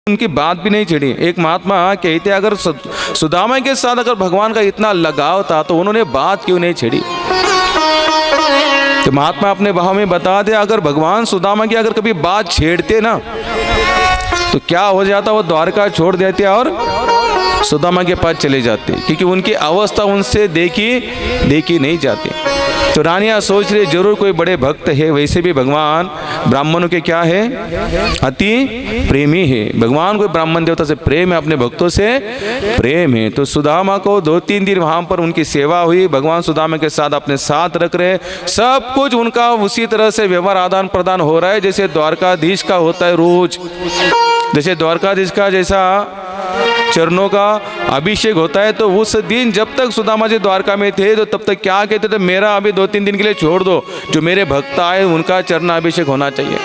उनकी बात भी नहीं छिड़ी। एक महात्मा कहते अगर सुदामा के साथ अगर भगवान का इतना लगाव था तो उन्होंने बात क्यों नहीं छिड़ी। तो महात्मा अपने भाव में बता दे, अगर भगवान सुदामा की अगर कभी बात छेड़ते ना तो क्या हो जाता, वो द्वारका छोड़ देते और सुदामा के पास चले जाते, क्योंकि उनकी अवस्था उनसे देखी नहीं जाती। तो रानियां सोच रही जरूर कोई बड़े भक्त है। वैसे भी भगवान ब्राह्मणों के क्या है, अति प्रेमी है। भगवान को ब्राह्मण देवता से प्रेम है, अपने भक्तों से प्रेम है। तो सुदामा को 2-3 दिन वहां पर उनकी सेवा हुई। भगवान सुदामा के साथ अपने साथ रख रहे, सब कुछ उनका उसी तरह से व्यवहार आदान प्रदान हो रहा है जैसे द्वारकाधीश का होता है रोज। जैसे द्वारकाधीश का जैसा चरणों का अभिषेक होता है, तो उस दिन जब तक सुदामा जी द्वारका में थे तो तब तक क्या कहते थे, मेरा अभी 2-3 दिन के लिए छोड़ दो, जो मेरे भक्त आए उनका चरण अभिषेक होना चाहिए।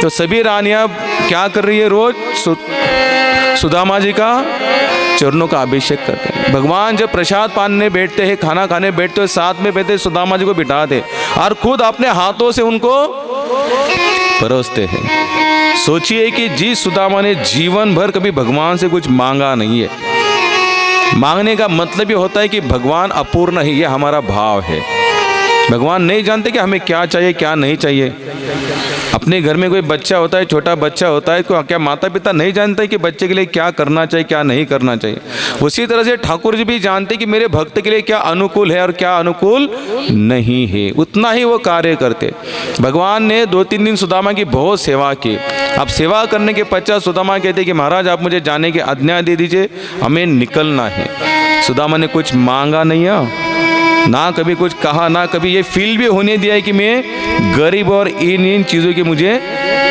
तो सभी रानियां क्या कर रही है, रोज सुदामा जी का चरणों का अभिषेक करते हैं। भगवान जब प्रसाद पाने बैठते हैं, खाना खाने बैठते हैं, साथ में बैठते सुदामा जी को बिठाते और खुद अपने हाथों से उनको परोसते हैं। सोचिए कि जिस सुदामा ने जीवन भर कभी भगवान से कुछ मांगा नहीं है। मांगने का मतलब ये होता है कि भगवान अपूर्ण है, ये हमारा भाव है। भगवान नहीं जानते कि हमें क्या चाहिए क्या नहीं चाहिए। अपने घर में कोई बच्चा होता है, छोटा बच्चा होता है, तो क्या माता पिता नहीं जानते कि बच्चे के लिए क्या करना चाहिए क्या नहीं करना चाहिए। उसी तरह से ठाकुर जी भी जानते कि मेरे भक्त के लिए क्या अनुकूल है और क्या अनुकूल नहीं है, उतना ही वो कार्य करते। भगवान ने 2-3 दिन सुदामा की बहुत सेवा की। अब सेवा करने के पश्चात सुदामा कहते कि महाराज आप मुझे जाने की आज्ञा दे दीजिए, हमें निकलना है। सुदामा ने कुछ मांगा नहीं है, ना कभी कुछ कहा, ना कभी ये फील भी होने दिया है कि मैं गरीब और इन चीज़ों की मुझे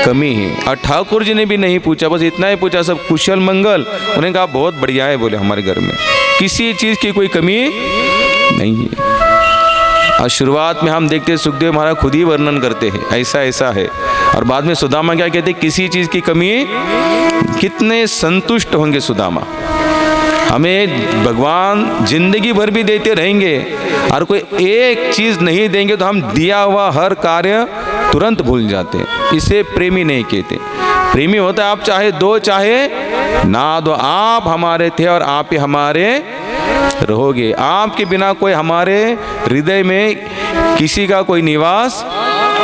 कमी है। और ठाकुर जी ने भी नहीं पूछा, बस इतना ही पूछा सब कुशल मंगल। उन्होंने कहा बहुत बढ़िया है, बोले हमारे घर में किसी चीज़ की कोई कमी नहीं है। और शुरुआत में हम देखते सुखदेव महाराज खुद ही वर्णन करते हैं ऐसा ऐसा है, और बाद में सुदामा क्या कहते किसी चीज़ की कमी, कितने संतुष्ट होंगे सुदामा। हमें भगवान जिंदगी भर भी देते रहेंगे और कोई एक चीज़ नहीं देंगे तो हम दिया हुआ हर कार्य तुरंत भूल जाते हैं। इसे प्रेमी नहीं कहते। प्रेमी होता है आप चाहे दो चाहे ना दो, आप हमारे थे और आप ही हमारे रहोगे। आपके बिना कोई हमारे हृदय में किसी का कोई निवास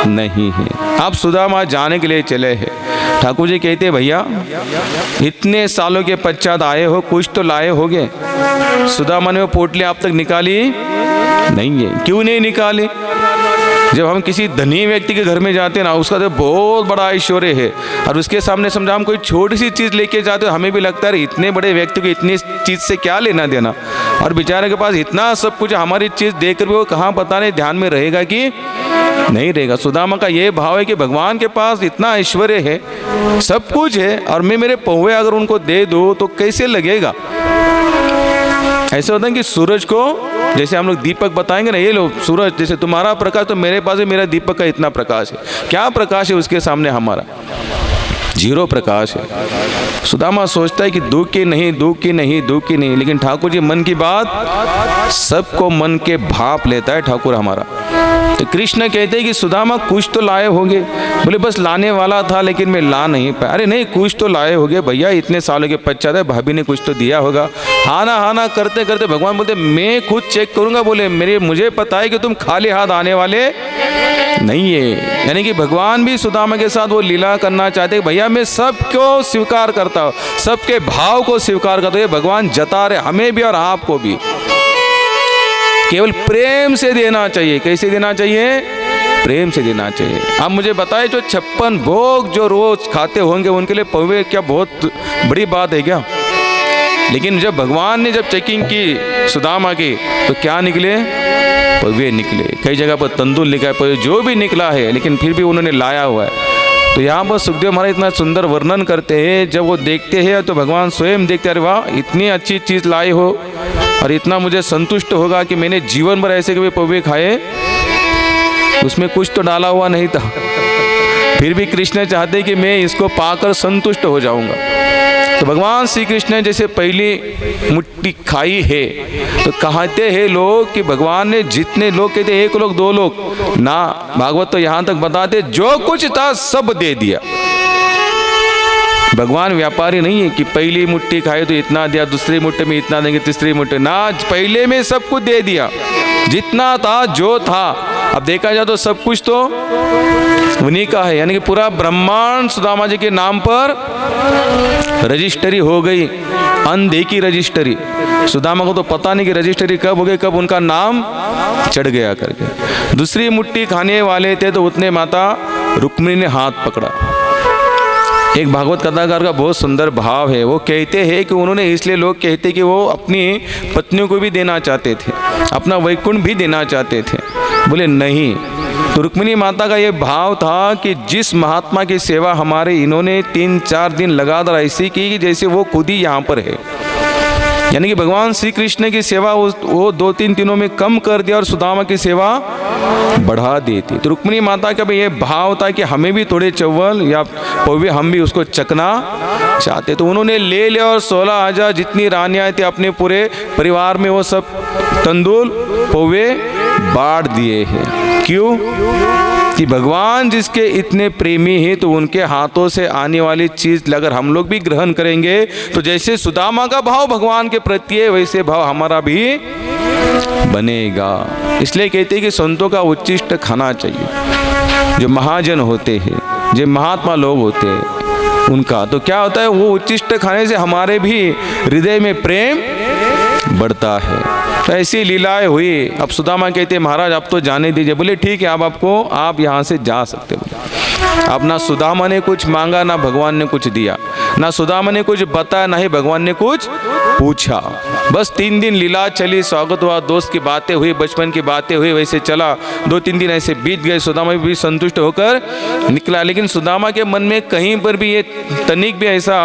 नहीं है। आप सुदामा जाने के लिए चले हैं। ठाकुर जी कहते हैं भैया इतने सालों के पश्चात आए हो, कुछ तो लाए होगे। सुदामा ने वो पोटली आप तक निकाली नहीं है। क्यों नहीं निकाली? जब हम किसी धनी व्यक्ति के घर में जाते हैं ना, उसका तो बहुत बड़ा ऐश्वर्य है और उसके सामने समझा हम कोई छोटी सी चीज़ लेके जाते हो, हमें भी लगता है इतने बड़े व्यक्ति को इतनी चीज़ से क्या लेना देना, और बेचारे के पास इतना सब कुछ, हमारी चीज़ देकर भी वो कहाँ पता नहीं ध्यान में रहेगा कि नहीं रहेगा। सुदामा का ये भाव है कि भगवान के पास इतना ऐश्वर्य है, सब कुछ है, और मैं मेरे पौवे अगर उनको दे दूँ तो कैसे लगेगा। ऐसा होता है कि सूरज को जैसे हम लोग दीपक बताएंगे ना, ये लो सूरज जैसे तुम्हारा प्रकाश तो मेरे पास है, मेरा दीपक का इतना प्रकाश है, क्या प्रकाश है उसके सामने हमारा, जीरो प्रकाश है। सुदामा सोचता है कि दुख की नहीं, दुख की नहीं, दुख की नहीं, लेकिन ठाकुर जी मन की बात सबको मन के भाप लेता है ठाकुर हमारा। तो कृष्ण कहते हैं कि सुदामा कुछ तो लाए होंगे। बोले बस लाने वाला था लेकिन मैं ला नहीं पाया। अरे नहीं, कुछ तो लाए होंगे भैया, इतने सालों के पश्चात है, भाभी ने कुछ तो दिया होगा। हाना करते करते भगवान बोलते मैं खुद चेक करूंगा। बोले मुझे पता है कि तुम खाली हाथ आने वाले नहीं है। यानी कि भगवान भी सुदामा के साथ वो लीला करना चाहते हैं, भैया मैं सबको स्वीकार करता हूँ, सबके भाव को स्वीकार करता हूँ। भगवान जता रहे हमें भी और आपको भी, केवल प्रेम से देना चाहिए। कैसे देना चाहिए? प्रेम से देना चाहिए। आप मुझे बताए जो 56 भोग जो रोज खाते होंगे उनके लिए पौवे क्या बहुत बड़ी बात है क्या? लेकिन जब भगवान ने जब चेकिंग की सुदामा की तो क्या निकले? पौवे निकले। कई जगह पर तंदूर लिखा है, पौवे जो भी निकला है, लेकिन फिर भी उन्होंने लाया हुआ है। तो यहाँ पर सुखदेव महाराज इतना सुंदर वर्णन करते हैं, जब वो देखते हैं तो भगवान स्वयं देखते, अरे वाह इतनी अच्छी चीज़ लाई हो और इतना मुझे संतुष्ट होगा कि मैंने जीवन भर ऐसे कभी पौवे खाए, उसमें कुछ तो डाला हुआ नहीं था। फिर भी कृष्ण चाहते कि मैं इसको पाकर संतुष्ट हो जाऊंगा। तो भगवान श्री कृष्ण ने जैसे पहली मुट्ठी खाई है, तो कहते हैं लोग कि भगवान ने जितने लोग कहते 1 लोग 2 लोग ना, भागवत तो यहाँ तक बताते जो कुछ था सब दे दिया। भगवान व्यापारी नहीं है कि पहली मुट्ठी खाए तो इतना दिया, दूसरी मुट्ठी में इतना देंगे, तीसरी मुट्ठी ना, पहले में सब कुछ दे दिया, जितना था जो था। अब देखा जाए तो सब कुछ तो उन्हीं का है, यानी कि पूरा ब्रह्मांड सुदामा जी के नाम पर रजिस्ट्री हो गई, अनदेखी रजिस्ट्री। सुदामा को तो पता नहीं कि रजिस्ट्री कब हो गई, कब उनका नाम चढ़ गया करके। दूसरी मुट्ठी खाने वाले थे तो उतने माता रुक्मिणी ने हाथ पकड़ा। एक भागवत कथाकार का बहुत सुंदर भाव है, वो कहते हैं कि उन्होंने, इसलिए लोग कहते कि वो अपनी पत्नियों को भी देना चाहते थे, अपना वैकुंठ भी देना चाहते थे। बोले नहीं, तो रुक्मिणी माता का ये भाव था कि जिस महात्मा की सेवा हमारे इन्होंने 3-4 दिन लगातार ऐसी की कि जैसे वो खुद ही यहाँ पर है, यानी कि भगवान श्री कृष्ण की सेवा वो 2-3 दिनों में कम कर दिया और सुदामा की सेवा बढ़ा दी थी। तो रुक्मिणी माता का भी ये भाव था कि हमें भी थोड़े चव्वल या पौवे हम भी उसको चखना चाहते, तो उन्होंने ले लिया और 16,000 जितनी रानियाँ थी अपने पूरे परिवार में वो सब तंदूल पौवे बांट दिए हैं। क्यों? कि भगवान जिसके इतने प्रेमी हैं तो उनके हाथों से आने वाली चीज़ अगर हम लोग भी ग्रहण करेंगे तो जैसे सुदामा का भाव भगवान के प्रति है वैसे भाव हमारा भी बनेगा। इसलिए कहते हैं कि संतों का उच्चिष्ट खाना चाहिए। जो महाजन होते हैं, जो महात्मा लोग होते हैं उनका तो क्या होता है, वो उच्चिष्ट खाने से हमारे भी हृदय में प्रेम बढ़ता है। तो ऐसी लीलाएं हुई। अब सुदामा कहते महाराज आप तो जाने दीजिए। बोले ठीक है, आप यहाँ से जा सकते हो। अब ना सुदामा ने कुछ मांगा, ना भगवान ने कुछ दिया, ना सुदामा ने कुछ बताया, ना ही भगवान ने कुछ पूछा। बस 3 दिन लीला चली, स्वागत हुआ, दोस्त की बातें हुई, बचपन की बातें हुई, वैसे चला। 2-3 दिन ऐसे बीत गए, सुदामा भी संतुष्ट होकर निकला। लेकिन सुदामा के मन में कहीं पर भी ये तनिक भी ऐसा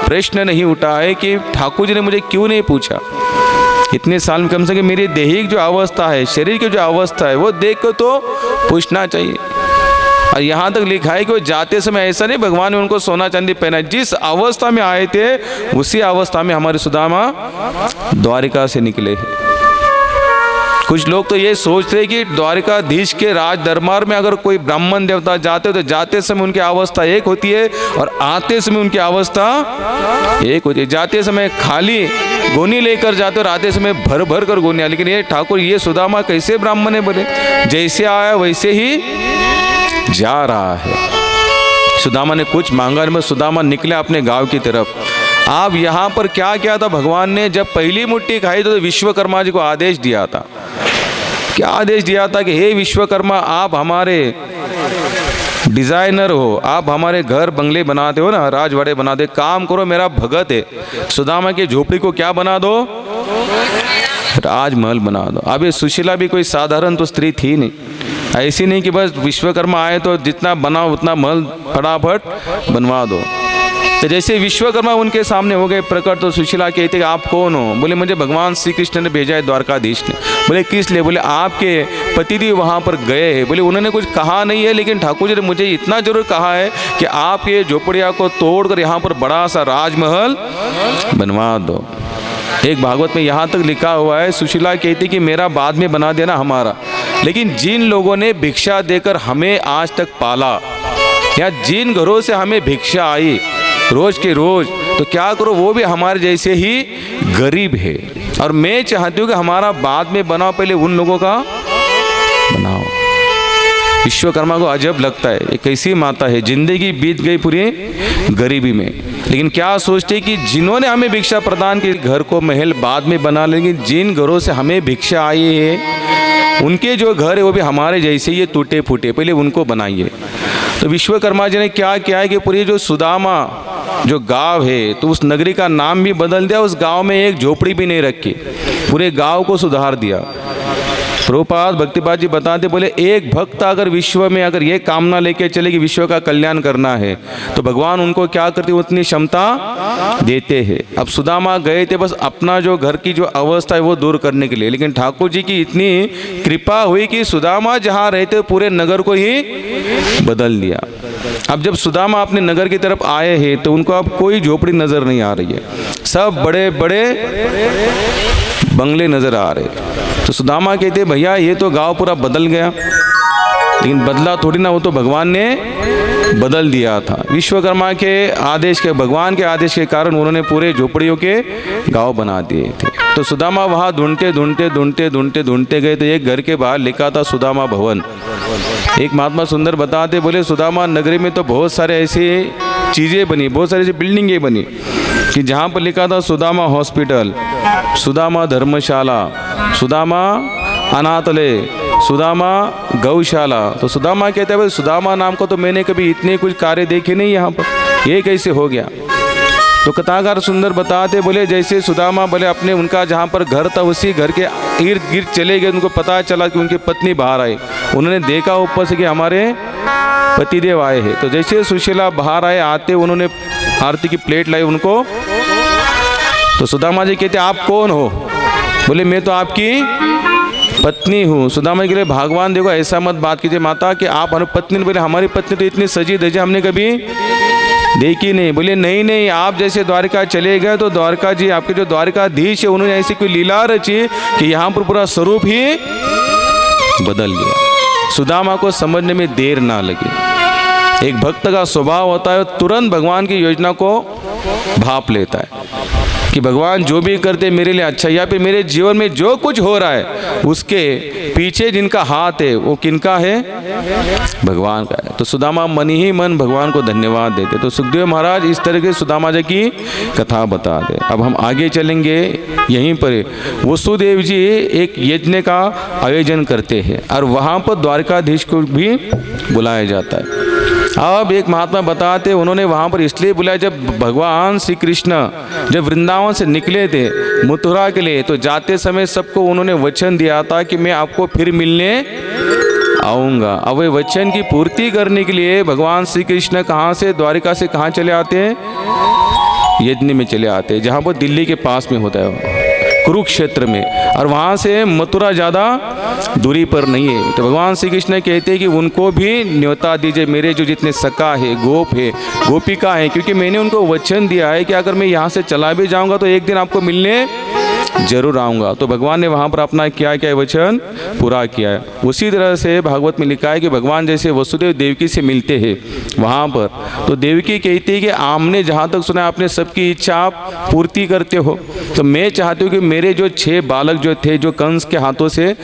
प्रश्न नहीं उठा है कि ठाकुर जी ने मुझे क्यों नहीं पूछा। इतने साल में कम से कम मेरी देहिक जो अवस्था है, शरीर की जो अवस्था है वो देख कर तो पूछना चाहिए। और यहाँ तक लिखा है कि वो जाते समय ऐसा नहीं भगवान ने उनको सोना चांदी पहना, जिस अवस्था में आए थे उसी अवस्था में हमारे सुदामा द्वारिका से निकले हैं। कुछ लोग तो ये सोचते हैं कि द्वारिकाधीश के राज दरबार में अगर कोई ब्राह्मण देवता जाते तो जाते समय उनकी अवस्था एक होती है और आते समय उनकी अवस्था एक होती है। जाते समय खाली गोनी लेकर जाते और आते समय भर भर कर गोनियां। लेकिन ये ठाकुर, ये सुदामा कैसे ब्राह्मण है? बोले जैसे आया वैसे ही जा रहा है। सुदामा ने कुछ मांगा नहीं, सुदामा निकले अपने गांव की तरफ। आप यहाँ पर क्या किया था? भगवान ने जब पहली मुट्ठी खाई तो विश्वकर्मा जी को आदेश दिया था। क्या आदेश दिया था कि हे विश्वकर्मा, आप हमारे डिजाइनर हो, आप हमारे घर बंगले बनाते हो ना, राजवाड़े बनाते, काम करो, मेरा भगत है। सुदामा की झोपड़ी को क्या बना दो? राजमहल बना दो। अब ये सुशीला भी कोई साधारण तो स्त्री थी नहीं, ऐसी नहीं कि बस विश्वकर्मा आए तो जितना बनाओ उतना महल फटाफट बनवा दो। तो जैसे विश्वकर्मा उनके सामने हो गए प्रकट, तो सुशीला कहते कि आप कौन हो? बोले मुझे भगवान श्री कृष्ण ने भेजा है, द्वारकाधीश ने। बोले किस लिए? बोले आपके पतिदेव वहाँ पर गए हैं। बोले उन्होंने कुछ कहा नहीं है, लेकिन ठाकुर जी ने मुझे इतना जरूर कहा है कि आप ये झोपड़िया को तोड़कर यहाँ पर बड़ा सा राजमहल बनवा दो। एक भागवत में यहाँ तक लिखा हुआ है, सुशीला कहती कि मेरा बाद में बना देना हमारा, लेकिन जिन लोगों ने भिक्षा देकर हमें आज तक पाला, या जिन घरों से हमें भिक्षा आई रोज के रोज, तो क्या करो वो भी हमारे जैसे ही गरीब है। और मैं चाहती हूँ कि हमारा बाद में बनाओ, पहले उन लोगों का बनाओ। विश्वकर्मा को अजब लगता है, एक ऐसी माता है, जिंदगी बीत गई पूरी गरीबी में, लेकिन क्या सोचते कि जिन्होंने हमें भिक्षा प्रदान की, घर को महल बाद में बना लेंगे, जिन घरों से हमें भिक्षा आई है उनके जो घर है वो भी हमारे जैसे ये टूटे फूटे, पहले उनको बनाइए। तो विश्वकर्मा जी ने क्या किया है कि पूरी जो सुदामा जो गांव है तो उस नगरी का नाम भी बदल दिया, उस गांव में एक झोपड़ी भी नहीं रखी, पूरे गांव को सुधार दिया। प्रभुपाद भक्तिपाद जी बताते, बोले एक भक्त अगर विश्व में अगर ये कामना लेके चले कि विश्व का कल्याण करना है तो भगवान उनको क्या करते, उतनी क्षमता देते हैं। अब सुदामा गए थे बस अपना जो घर की जो अवस्था है वो दूर करने के लिए, लेकिन ठाकुर जी की इतनी कृपा हुई कि सुदामा जहाँ रहते पूरे नगर को ही बदल दिया। अब जब सुदामा अपने नगर की तरफ आए हैं तो उनको अब कोई झोपड़ी नजर नहीं आ रही है, सब बड़े बड़े बंगले नजर आ रहे। तो सुदामा कहते भैया ये तो गांव पूरा बदल गया, लेकिन बदला थोड़ी ना, वो तो भगवान ने बदल दिया था। विश्वकर्मा के आदेश के, भगवान के आदेश के कारण उन्होंने पूरे झोपड़ियों के गांव बना दिए थे। तो सुदामा वहाँ ढूंढते गए तो एक घर के बाहर लिखा था सुदामा भवन। एक महात्मा सुंदर बताते, बोले सुदामा नगरी में तो बहुत सारे ऐसी चीज़ें बनी, बहुत सारी ऐसी बिल्डिंगें बनी कि जहाँ पर लिखा था सुदामा हॉस्पिटल, सुदामा धर्मशाला, सुदामा अनाथालय, सुदामा गौशाला। तो सुदामा कहते हैं, सुदामा नाम को तो मैंने कभी इतने कुछ कार्य देखे नहीं यहाँ पर, ये कैसे हो गया। तो कथाकार सुंदर बताते, बोले जैसे सुदामा बोले अपने उनका जहाँ पर घर था उसी घर के इर्द गिर्द चले गए। उनको पता चला कि उनकी पत्नी बाहर आई। उन्होंने देखा ऊपर से कि हमारे पतिदेव आए हैं। तो जैसे सुशीला बाहर आए, आते उन्होंने आरती की प्लेट लाई उनको। तो सुदामा जी कहते, आप कौन हो? बोले मैं तो आपकी पत्नी हूँ। सुदामा के लिए भगवान देखो ऐसा मत बात कीजिए माता कि आप हमारी पत्नी। बोले हमारी पत्नी तो इतनी सजी धजी हमने कभी देखी नहीं। बोले नहीं, आप जैसे द्वारका चले गए तो द्वारका जी आपके जो द्वारकाधीश है उन्होंने ऐसी कोई लीला रची कि यहाँ पर पूरा स्वरूप ही बदल गया। सुदामा को समझने में देर ना लगी। एक भक्त का स्वभाव होता है तुरंत भगवान की योजना को भाप लेता है कि भगवान जो भी करते मेरे लिए अच्छा, या फिर मेरे जीवन में जो कुछ हो रहा है उसके पीछे जिनका हाथ है वो किनका है? भगवान का है। तो सुदामा मन ही मन भगवान को धन्यवाद देते। तो सुखदेव महाराज इस तरह के सुदामा जी की कथा बता दे। अब हम आगे चलेंगे। यहीं पर वसुदेव जी एक यज्ञ का आयोजन करते हैं और वहाँ पर द्वारकाधीश को भी बुलाया जाता है। अब एक महात्मा बताते, उन्होंने वहाँ पर इसलिए बुलाया, जब भगवान श्री कृष्ण जब वृंदावन से निकले थे मथुरा के लिए, तो जाते समय सबको उन्होंने वचन दिया था कि मैं आपको फिर मिलने आऊँगा। अब वे वचन की पूर्ति करने के लिए भगवान श्री कृष्ण कहाँ से, द्वारिका से कहाँ चले आते हैं? यज्ञ में चले आते हैं, जहाँ पर दिल्ली के पास में होता है, कुरुक्षेत्र में। और वहाँ से मथुरा ज़्यादा दूरी पर नहीं है। तो भगवान श्री कृष्ण कहते हैं कि उनको भी न्योता दीजिए, मेरे जो जितने सखा है, गोप है, गोपिका है, क्योंकि मैंने उनको वचन दिया है कि अगर मैं यहाँ से चला भी जाऊँगा तो एक दिन आपको मिलने जरूर आऊँगा। तो भगवान ने वहाँ पर अपना क्या क्या वचन पूरा किया है। उसी तरह से भागवत में लिखा है कि भगवान जैसे वसुदेव देवकी से मिलते हैं वहाँ पर, तो देवकी कहती है कि आपने जहाँ तक सुना आपने सबकी इच्छा आप पूर्ति करते हो, तो मैं चाहती हूँ कि मेरे जो 6 बालक जो थे जो कंस के हाथों से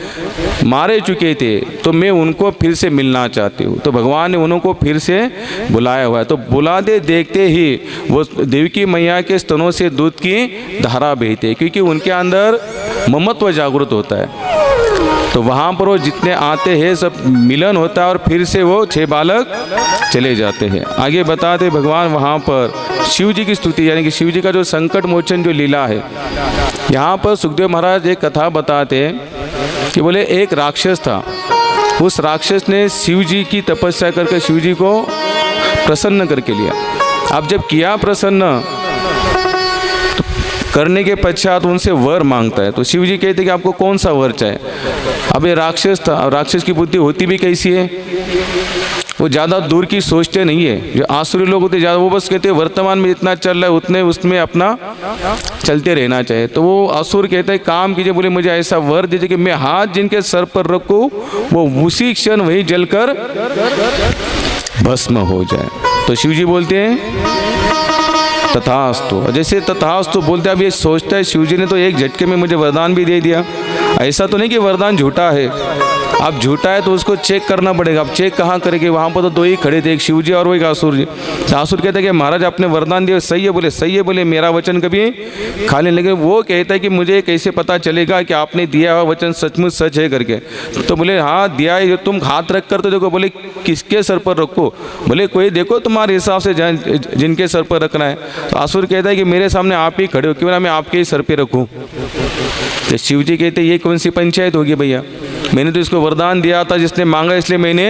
मारे चुके थे, तो मैं उनको फिर से मिलना चाहती हूँ। तो भगवान ने उनको फिर से बुलाया हुआ है। तो बुलाते देखते ही वो देवकी मैया के स्तनों से दूध की धारा बहती है, क्योंकि उनके अंदर ममत्व जागृत होता है। तो वहाँ पर वो जितने आते हैं सब मिलन होता है और फिर से वो 6 बालक चले जाते हैं। आगे बताते भगवान वहाँ पर शिव जी की स्तुति, यानी कि शिव जी का जो संकट मोचन जो लीला है, यहाँ पर सुखदेव महाराज एक कथा बताते हैं कि बोले एक राक्षस था। उस राक्षस ने शिव जी की तपस्या करके शिव जी को प्रसन्न करके लिया। अब जब किया प्रसन्न तो करने के पश्चात उनसे वर मांगता है। तो शिव जी कहते कि आपको कौन सा वर चाहिए। अब ये राक्षस था, और राक्षस की बुद्धि होती भी कैसी है, वो ज़्यादा दूर की सोचते नहीं है। जो आसुरी लोग होते ज़्यादा, वो बस कहते हैं वर्तमान में जितना चल रहा है उतने उसमें अपना चलते रहना चाहिए। तो वो असुर कहता है काम कीजिए, बोले मुझे ऐसा वर दीजिए कि मैं हाथ जिनके सर पर रखूँ वो उसी क्षण वही जलकर भस्म हो जाए। तो शिव जी बोलते हैं तथास्तु। जैसे तथास्तु बोलते अब ये सोचता है शिव जी ने तो एक झटके में मुझे वरदान भी दे दिया। ऐसा तो नहीं कि वरदान झूठा है, अब झूठा है तो उसको चेक करना पड़ेगा। अब चेक कहाँ करेंगे, वहाँ पर तो 2 ही खड़े थे, एक शिव जी और वो एक आसुर जी। तो आसुर कहता है कि महाराज आपने वरदान दिया सही है, बोले सही है, बोले मेरा वचन कभी खाली। लेकिन वो कहता है कि मुझे कैसे पता चलेगा कि आपने दिया हुआ वचन सचमुच सच है करके। तो बोले हाँ दिया है, तुम हाथ रख कर तो देखो। बोले किसके सर पर रखो, बोले कोई देखो तुम्हारे हिसाब से जिनके सर पर रखना है। तो आसुर कहता है कि मेरे सामने आप ही खड़े हो, क्यों ना मैं आपके ही सर पर रखूँ। तो शिव जी कहते ये कौन सी पंचायत होगी भैया, मैंने तो इसको वरदान दिया था, जिसने मांगा इसलिए मैंने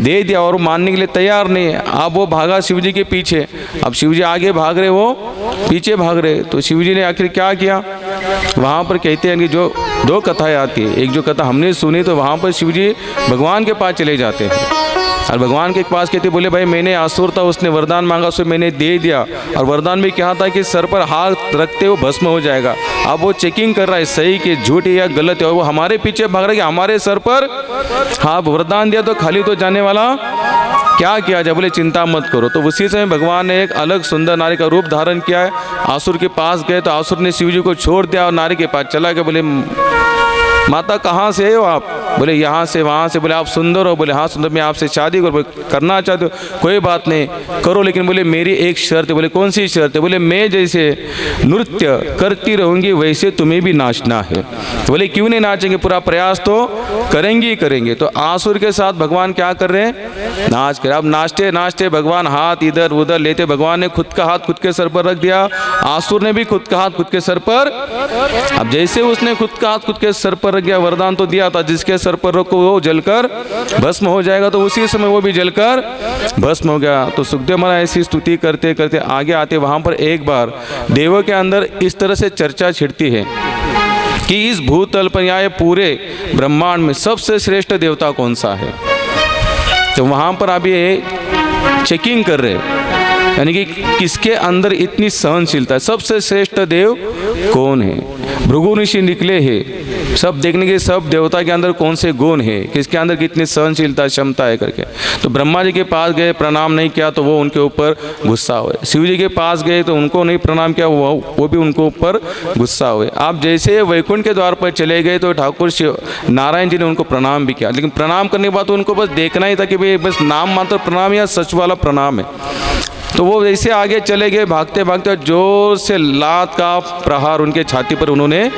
दे दिया, और मानने के लिए तैयार नहीं है। अब वो भागा शिव जी के पीछे। अब शिव जी आगे भाग रहे, वो पीछे भाग रहे। तो शिव जी ने आखिर क्या किया, वहाँ पर कहते हैं कि जो 2 कथाएं आती है, एक जो कथा हमने सुनी तो वहाँ पर शिव जी भगवान के पास चले जाते हैं और भगवान के पास कहते बोले भाई मैंने असुर था, उसने वरदान मांगा, उसे मैंने दे दिया, और वरदान भी क्या था कि सर पर हाथ रखते वो भस्म हो जाएगा। अब वो चेकिंग कर रहा है सही कि झूठ है या गलत है, और वो हमारे पीछे भाग रहा है कि हमारे सर पर हाँ वरदान दिया तो खाली तो जाने वाला, क्या किया जाए? बोले चिंता मत करो। तो उसी समय भगवान ने एक अलग सुंदर नारी का रूप धारण किया है। आसुर के पास गए तो आसुर ने शिव जी को छोड़ दिया और नारी के पास चला गया। बोले माता कहाँ से हो आप? बोले यहाँ से वहाँ से। बोले आप सुंदर हो? बोले हाँ सुंदर, मैं आपसे शादी करना चाहते हो? कोई बात नहीं करो, लेकिन बोले मेरी एक शर्त है। बोले कौन सी शर्त है? बोले मैं जैसे नृत्य करती रहूँगी वैसे तुम्हें भी नाचना है। बोले क्यों नहीं नाचेंगे, पूरा प्रयास तो करेंगे ही करेंगे। तो आसुर के साथ भगवान क्या कर रहे हैं? नाच कर। अब नाचते नाचते भगवान हाथ इधर उधर लेते, भगवान ने खुद का हाथ खुद के सर पर रख दिया, आसुर ने भी खुद का हाथ खुद के सर पर। अब जैसे उसने खुद का हाथ खुद के सर पर रख गया, वरदान तो दिया था जिसके सर पर रखो वो जलकर भस्म हो जाएगा, तो उसी समय वो भी जलकर भस्म हो गया। तो सुखदेव महाराज ऐसी स्तुति करते करते आगे आते, वहां पर एक बार देवों के अंदर इस तरह से चर्चा छिड़ती है कि इस भूतल पर या पूरे ब्रह्मांड में सबसे श्रेष्ठ देवता कौन सा है। तो वहां पर अभी चेकिंग कर रहे, यानी कि किसके अंदर इतनी सहनशीलता है, सबसे श्रेष्ठ देव कौन है। भृगु ऋषि निकले हैं सब देखने के, सब देवता के अंदर कौन से गुण है, किसके अंदर कितनी सहनशीलता क्षमता है करके। तो ब्रह्मा जी के पास गए, प्रणाम नहीं किया तो वो उनके ऊपर गुस्सा हुए। शिव जी के पास गए तो उनको नहीं प्रणाम किया, वो भी उनको ऊपर गुस्सा हुए। आप जैसे वैकुंठ के द्वार पर चले गए तो ठाकुर शिव नारायण जी ने उनको प्रणाम भी किया, लेकिन प्रणाम करने के बाद तो उनको बस देखना ही था कि भाई बस नाम मात्र प्रणाम या सच वाला प्रणाम है। तो वो वैसे आगे चले गए भागते भागते, जोर से लात का प्रहार उनके छाती पर उन्होंने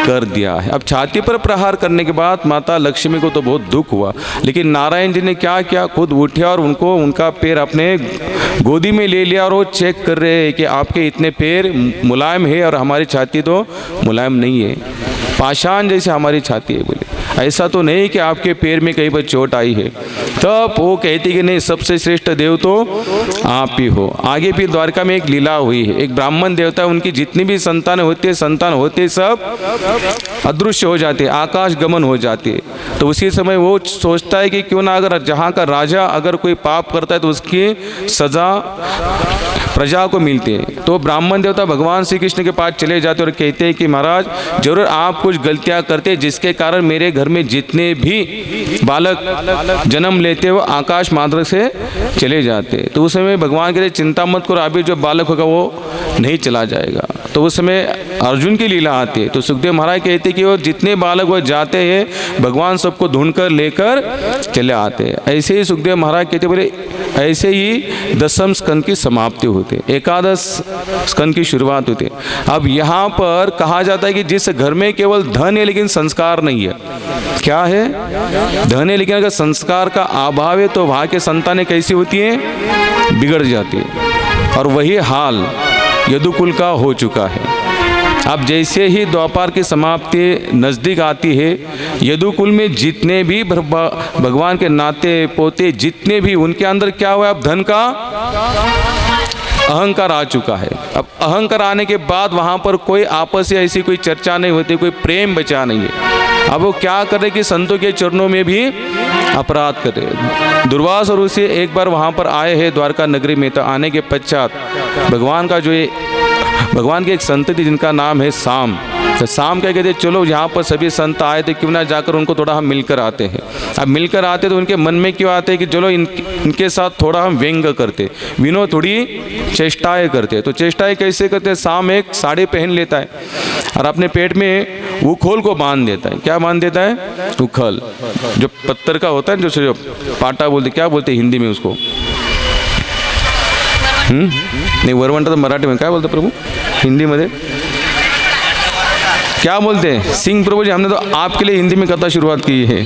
कर दिया है। अब छाती पर प्रहार करने के बाद माता लक्ष्मी को तो बहुत दुख हुआ, लेकिन नारायण जी ने क्या किया, खुद उठे और उनको उनका पैर अपने गोदी में ले लिया और वो चेक कर रहे हैं कि आपके इतने पैर मुलायम है और हमारी छाती तो मुलायम नहीं है, पाषाण जैसे हमारी छाती है। बोले ऐसा तो नहीं कि आपके पैर में कहीं पर चोट आई है। तब वो कहती कि नहीं, सबसे श्रेष्ठ देव तो आप ही हो। आगे फिर द्वारका में एक लीला हुई है, एक ब्राह्मण देवता, उनकी जितनी भी संतान होते सब अदृश्य हो जाते, आकाश गमन हो जाते। तो उसी समय वो सोचता है कि क्यों ना अगर जहाँ का राजा अगर कोई पाप करता है तो उसकी सजा प्रजा को मिलती है। तो ब्राह्मण देवता भगवान श्री कृष्ण के पास चले जाते और कहते हैं कि महाराज जरूर आप कुछ गलतियां करते जिसके कारण मेरे घर में जितने भी बालक जन्म लेते वो आकाश मार्ग से चले जाते। तो उस समय भगवान कहते चिंता मत करो, अभी जो बालक होगा वो नहीं चला जाएगा। तो उस समय अर्जुन की लीला आती है। तो सुखदेव महाराज कहते कि वो जितने बालक वो जाते हैं भगवान सबको ढूंढ कर लेकर चले आते हैं। ऐसे ही सुखदेव महाराज कहते बोले ऐसे ही दसम स्कंद की समाप्ति होती है, एकादश स्कंद की शुरुआत होती है। अब यहाँ पर कहा जाता है कि जिस घर में केवल धन है लेकिन संस्कार नहीं है, क्या है, धन है लेकिन अगर संस्कार का अभाव है तो वहाँ के संतानें कैसी होती हैं, बिगड़ जाती है। और वही हाल यदुकुल का हो चुका है। अब जैसे ही द्वापर की समाप्ति नज़दीक आती है, यदुकुल में जितने भी भगवान के नाते पोते जितने भी, उनके अंदर क्या हुआ, अब धन का अहंकार आ चुका है। अब अहंकार आने के बाद वहाँ पर कोई आपस से ऐसी कोई चर्चा नहीं होती, कोई प्रेम बचा नहीं है। अब वो क्या कर रहे कि संतों के चरणों में भी अपराध कर रहे। दुर्वास और उसे एक बार वहाँ पर आए हैं द्वारका नगरी में। तो आने के पश्चात भगवान का जो भगवान के एक संत थी जिनका नाम है साम। तो शाम क्या कहते, चलो यहाँ पर सभी संत आए थे, क्यों ना जाकर उनको थोड़ा हम मिलकर आते हैं। अब मिलकर आते तो उनके मन में क्यों आते हैं कि चलो इनके साथ थोड़ा हम व्यंग करते, विनोद थोड़ी चेष्टाएँ करते। तो चेष्टाएँ कैसे करते, शाम एक साड़ी पहन लेता है और अपने पेट में उखल को बांध देता है। क्या बांध देता है, उखल, जो पत्थर का होता है, जो पाटा बोलते, क्या बोलते हिंदी में उसको, नहीं वरवंटा तो मराठी में क्या बोलते प्रभु, हिंदी में क्या बोलते हैं, सिंह प्रभु जी। हमने तो आपके लिए हिंदी में कथा शुरुआत की है।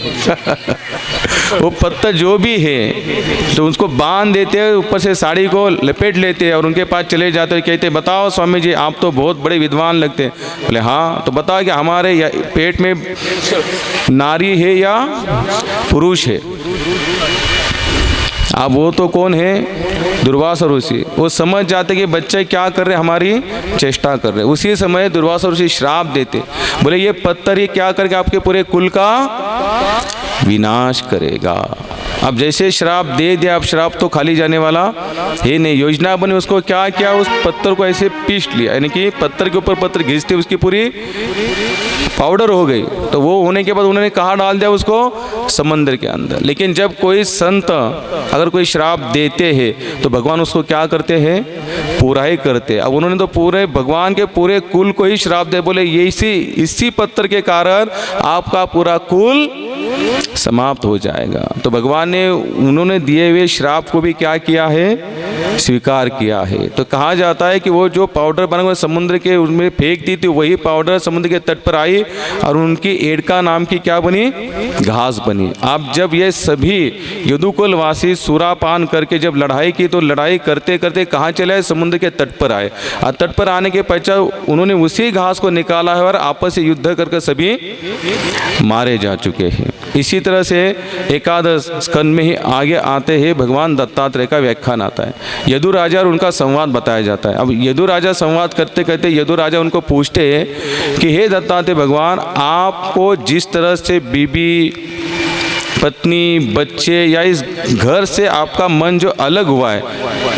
वो पत्थर जो भी है तो उसको बांध देते हैं, ऊपर से साड़ी को लपेट लेते हैं और उनके पास चले जाते हैं। कहते बताओ स्वामी जी, आप तो बहुत बड़े विद्वान लगते हैं। बोले हाँ, तो बताओ कि हमारे पेट में नारी है या पुरुष है। अब वो तो कौन है, दुर्वासा ऋषि। वो समझ जाते कि बच्चे क्या कर रहे, हमारी चेष्टा कर रहे। उसी समय दुर्वासा ऋषि श्राप देते, बोले ये पत्थर ये क्या करके आपके पूरे कुल का विनाश करेगा। अब जैसे श्राप दे दिया, अब श्राप तो खाली जाने वाला है नहीं। योजना बनी, उसको क्या किया, उस पत्थर को ऐसे पीस लिया, यानी कि पत्थर के ऊपर पत्थर घिसते उसकी पूरी पाउडर हो गई। तो वो होने के बाद उन्होंने कहाँ डाल दिया उसको, समंदर के अंदर। लेकिन जब कोई संत अगर कोई श्राप देते हैं तो भगवान उसको क्या करते हैं, पूरा ही करते। अब उन्होंने तो पूरे भगवान के पूरे कुल को ही श्राप दे, बोले ये इसी पत्थर के कारण आपका पूरा कुल समाप्त हो जाएगा। तो भगवान ने उन्होंने दिए हुए श्राप को भी क्या किया है, स्वीकार किया है। तो कहा जाता है कि वो जो पाउडर बना हुआ समुद्र के उसमें फेंक दी थी, वही पाउडर समुद्र के तट पर आई और उनकी एड़का नाम की क्या बनी, घास बनी। अब जब ये सभी यदुकुल वासी सूरापान करके जब लड़ाई की, तो लड़ाई करते करते कहाँ चले आए, समुद्र के तट पर आए। और तट पर आने के पश्चात उन्होंने उसी घास को निकाला है और आपस में युद्ध करके सभी मारे जा चुके हैं। इसी तरह से एकादश स्कंद में ही आगे आते हैं भगवान दत्तात्रेय का व्याख्यान आता है। यदु राजा और उनका संवाद बताया जाता है। अब यदु राजा संवाद करते करते यदु राजा उनको पूछते हैं कि हे दत्तात्रेय भगवान, आपको जिस तरह से बीबी, पत्नी, बच्चे या इस घर से आपका मन जो अलग हुआ है,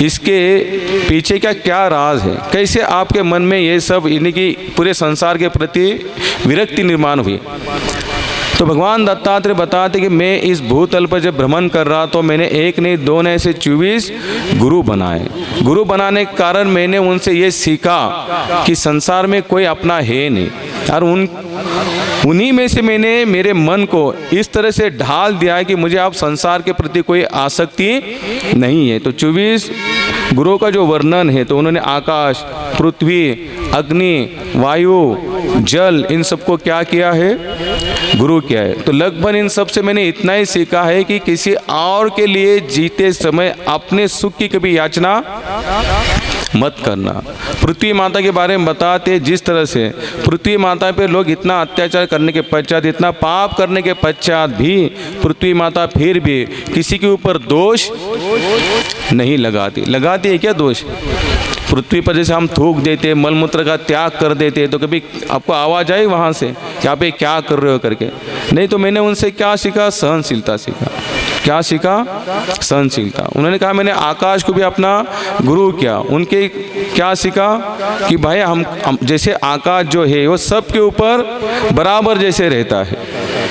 इसके पीछे क्या राज है, कैसे आपके मन में ये सब यानी कि पूरे संसार के प्रति विरक्ति निर्माण हुई। तो भगवान दत्तात्रेय बताते कि मैं इस भूतल पर जब भ्रमण कर रहा तो मैंने एक नहीं दो नहीं ऐसे 24 गुरु बनाए। गुरु बनाने के कारण मैंने उनसे ये सीखा कि संसार में कोई अपना है नहीं, और उन्हीं में से मैंने मेरे मन को इस तरह से ढाल दिया है कि मुझे अब संसार के प्रति कोई आसक्ति नहीं है। तो 24 गुरुओं का जो वर्णन है, तो उन्होंने आकाश, पृथ्वी, अग्नि, वायु, जल, इन सबको क्या किया है, गुरु किया है। तो लगभग इन सब से मैंने इतना ही सीखा है कि किसी और के लिए जीते समय अपने सुख की कभी याचना मत करना। पृथ्वी माता के बारे में बताते जिस तरह से पृथ्वी माता पे लोग इतना अत्याचार करने के पश्चात, इतना पाप करने के पश्चात भी पृथ्वी माता फिर भी किसी के ऊपर दोष नहीं लगाती है क्या दोष? पृथ्वी पर जैसे हम थूक देते, मलमूत्र का त्याग कर देते, तो कभी आपको आवाज़ आई वहाँ से कि आप ये क्या कर रहे हो करके? नहीं। तो मैंने उनसे क्या सीखा, सहनशीलता सीखा। क्या सीखा, सहनशीलता। उन्होंने कहा मैंने आकाश को भी अपना गुरु किया। उनके क्या सीखा कि भाई हम जैसे आकाश जो है वो सबके ऊपर बराबर जैसे रहता है,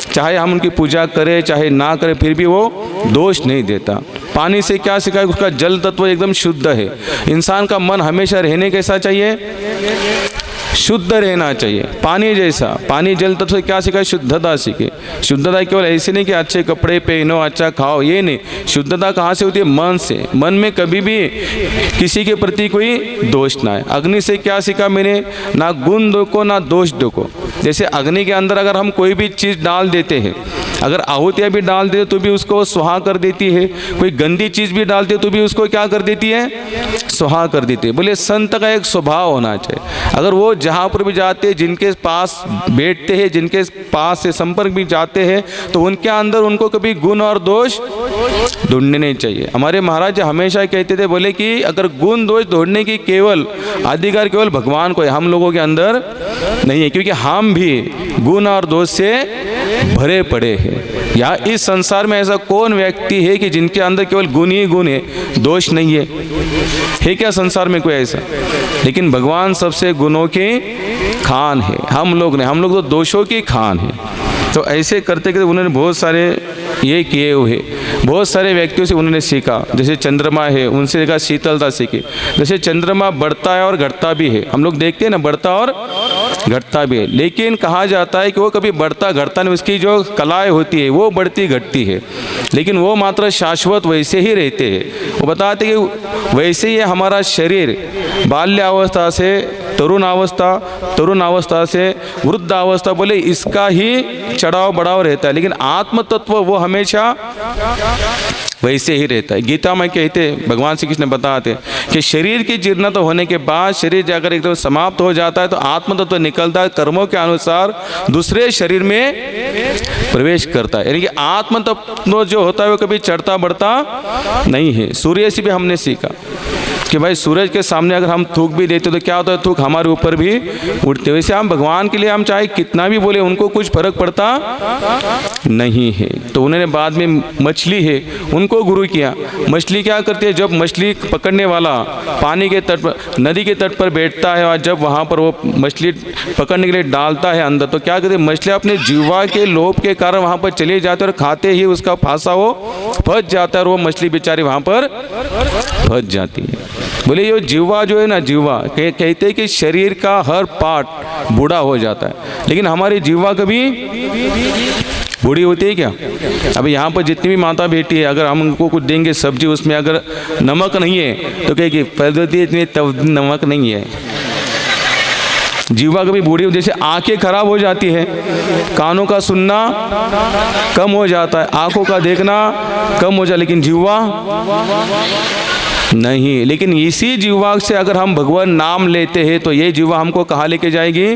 चाहे हम उनकी पूजा करें चाहे ना करें, फिर भी वो दोष नहीं देता। पानी से क्या सीखा, उसका जल तत्व एकदम शुद्ध है। इंसान का मन हमेशा रहने कैसा चाहिए, शुद्ध रहना चाहिए, पानी जैसा। पानी जल तत्व से क्या सीखा, शुद्धता सीखे। शुद्धता केवल ऐसे नहीं कि अच्छे कपड़े पहनो, अच्छा खाओ, ये नहीं। शुद्धता कहाँ से होती है, मन से। मन में कभी भी किसी के प्रति कोई दोष ना है। अग्नि से क्या सीखा मैंने, ना गुण देखो ना दोष देखो। जैसे अग्नि के अंदर अगर हम कोई भी चीज़ डाल देते हैं, अगर आहुतियाँ भी डाल देते तो भी उसको सुहा कर देती है, कोई गंदी चीज़ भी डालते तो भी उसको क्या कर देती है, सुहा कर देती है। बोले संत का एक स्वभाव होना चाहिए। अगर वो जहाँ पर भी जाते हैं, जिनके पास बैठते हैं, जिनके पास से संपर्क भी जाते हैं, तो उनके अंदर उनको कभी गुण और दोष ढूंढने नहीं चाहिए। हमारे महाराज हमेशा कहते थे, बोले कि अगर गुण दोष ढूंढने की केवल अधिकार केवल भगवान को है, हम लोगों के अंदर नहीं है, क्योंकि हम भी गुण और दोष से भरे पड़े हैं। या इस संसार में ऐसा कौन व्यक्ति है कि जिनके अंदर केवल गुण ही गुण है, दोष नहीं है क्या संसार में कोई ऐसा? लेकिन भगवान सबसे गुणों के खान है, हम लोग नहीं, हम लोग तो दोषों की खान है। तो ऐसे करते करते उन्होंने बहुत सारे ये किए हुए, बहुत सारे व्यक्तियों से उन्होंने सीखा। जैसे चंद्रमा है, उनसे देखा शीतलता सीखी। जैसे चंद्रमा बढ़ता है और घटता भी है, हम लोग देखते हैं ना, बढ़ता और घटता भी है। लेकिन कहा जाता है कि वो कभी बढ़ता घटता नहीं, उसकी जो कलाएँ होती है वो बढ़ती घटती है, लेकिन वो मात्र शाश्वत वैसे ही रहते हैं। वो बताते कि वैसे ही हमारा शरीर बाल्यावस्था से तरुण अवस्था से वृद्धावस्था, बोले इसका ही चढ़ाव बढ़ाव रहता है, लेकिन आत्म तत्व वो हमेशा वैसे ही रहता है। गीता में कहते, भगवान श्री कृष्ण बताते कि शरीर की जीर्णता तो होने के बाद शरीर जाकर एकदम समाप्त हो जाता है तो आत्म तत्व निकलता है, कर्मों के अनुसार दूसरे शरीर में प्रवेश करता है। यानी कि आत्म तत्व जो होता है वो कभी चढ़ता बढ़ता नहीं है। सूर्य से भी हमने सीखा कि भाई सूरज के सामने अगर हम थूक भी देते तो क्या होता है, थूक हमारे ऊपर भी उठते। वैसे हम भगवान के लिए हम चाहे कितना भी बोले उनको कुछ फर्क पड़ता नहीं है। तो उन्होंने बाद में मछली है उनको गुरु किया। मछली क्या करती है, जब मछली पकड़ने वाला पानी के तट पर, नदी के तट पर बैठता है और जब वहाँ पर वो मछली पकड़ने के लिए डालता है अंदर, तो क्या करते हैं, मछली अपने जीवा के लोभ के कारण वहाँ पर चले जाते और खाते ही उसका फांसा वो फंस जाता है और वो मछली बेचारी वहाँ पर फंस जाती है। बोले ये जीवा जो है ना, जीवा कहते हैं कि शरीर का हर पार्ट बूढ़ा हो जाता है, लेकिन हमारी जीवा कभी बूढ़ी होती है क्या? अभी यहाँ पर जितनी भी माता बेटी है, अगर हम उनको कुछ देंगे सब्जी, उसमें अगर नमक नहीं है तो कहेगी पहले इतनी तब नमक नहीं है। जीवा कभी बूढ़ी, जैसे आंखें खराब हो जाती है, कानों का सुनना कम हो जाता है, आंखों का देखना कम हो जाता है, लेकिन जीवा नहीं। लेकिन इसी जीवा से अगर हम भगवान नाम लेते हैं तो ये जीवा हमको कहाँ लेके जाएगी,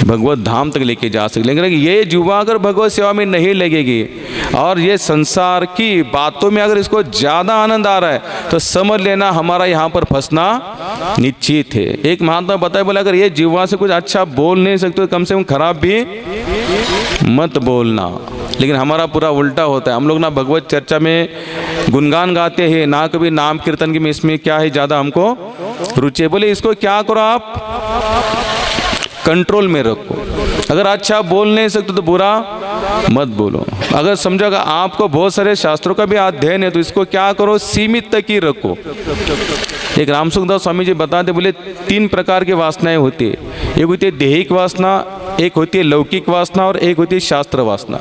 भगवत धाम तक लेके जा सकते। लेकिन ये जीवा अगर भगवत सेवा में नहीं लगेगी और ये संसार की बातों में अगर इसको ज़्यादा आनंद आ रहा है तो समझ लेना हमारा यहाँ पर फंसना निश्चित है। एक महात्मा बताए, बोला अगर ये जीवा से कुछ अच्छा बोल नहीं सकते तो कम से कम खराब भी मत बोलना। लेकिन हमारा पूरा उल्टा होता है। हम लोग ना भगवत चर्चा में गुणगान गाते हैं, ना कभी नाम कीर्तन की में इसमें क्या है ज़्यादा हमको रुचि है। बोले इसको क्या करो, आप कंट्रोल में रखो। अगर अच्छा बोल नहीं सकते तो बुरा मत बोलो। अगर समझोगा आपको बहुत सारे शास्त्रों का भी अध्ययन है तो इसको क्या करो, सीमित तक ही रखो। एक रामसुखदास स्वामी जी बताते, बोले 3 प्रकार की वासनाएं होती है। एक होती है दैहिक वासना, एक होती है लौकिक वासना और एक होती है शास्त्र वासना।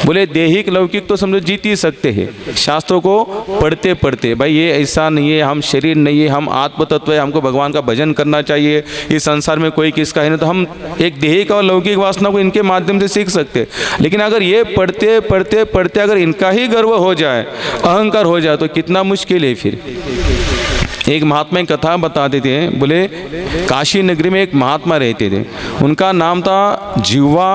बोले दैहिक लौकिक तो समझो जीत ही सकते हैं, शास्त्रों को पढ़ते पढ़ते भाई ये ऐसा नहीं है, हम शरीर नहीं है, हम आत्म तत्व है, हमको भगवान का भजन करना चाहिए, इस संसार में कोई किसका है नहीं, तो हम एक दैहिक और लौकिक वासना को इनके माध्यम से सीख सकते। लेकिन अगर ये पढ़ते पढ़ते पढ़ते अगर इनका ही गर्व हो जाए, अहंकार हो जाए तो कितना मुश्किल है। फिर एक महात्मा की कथा बताते थे, बोले काशी नगरी में एक महात्मा रहते थे, उनका नाम था जीवा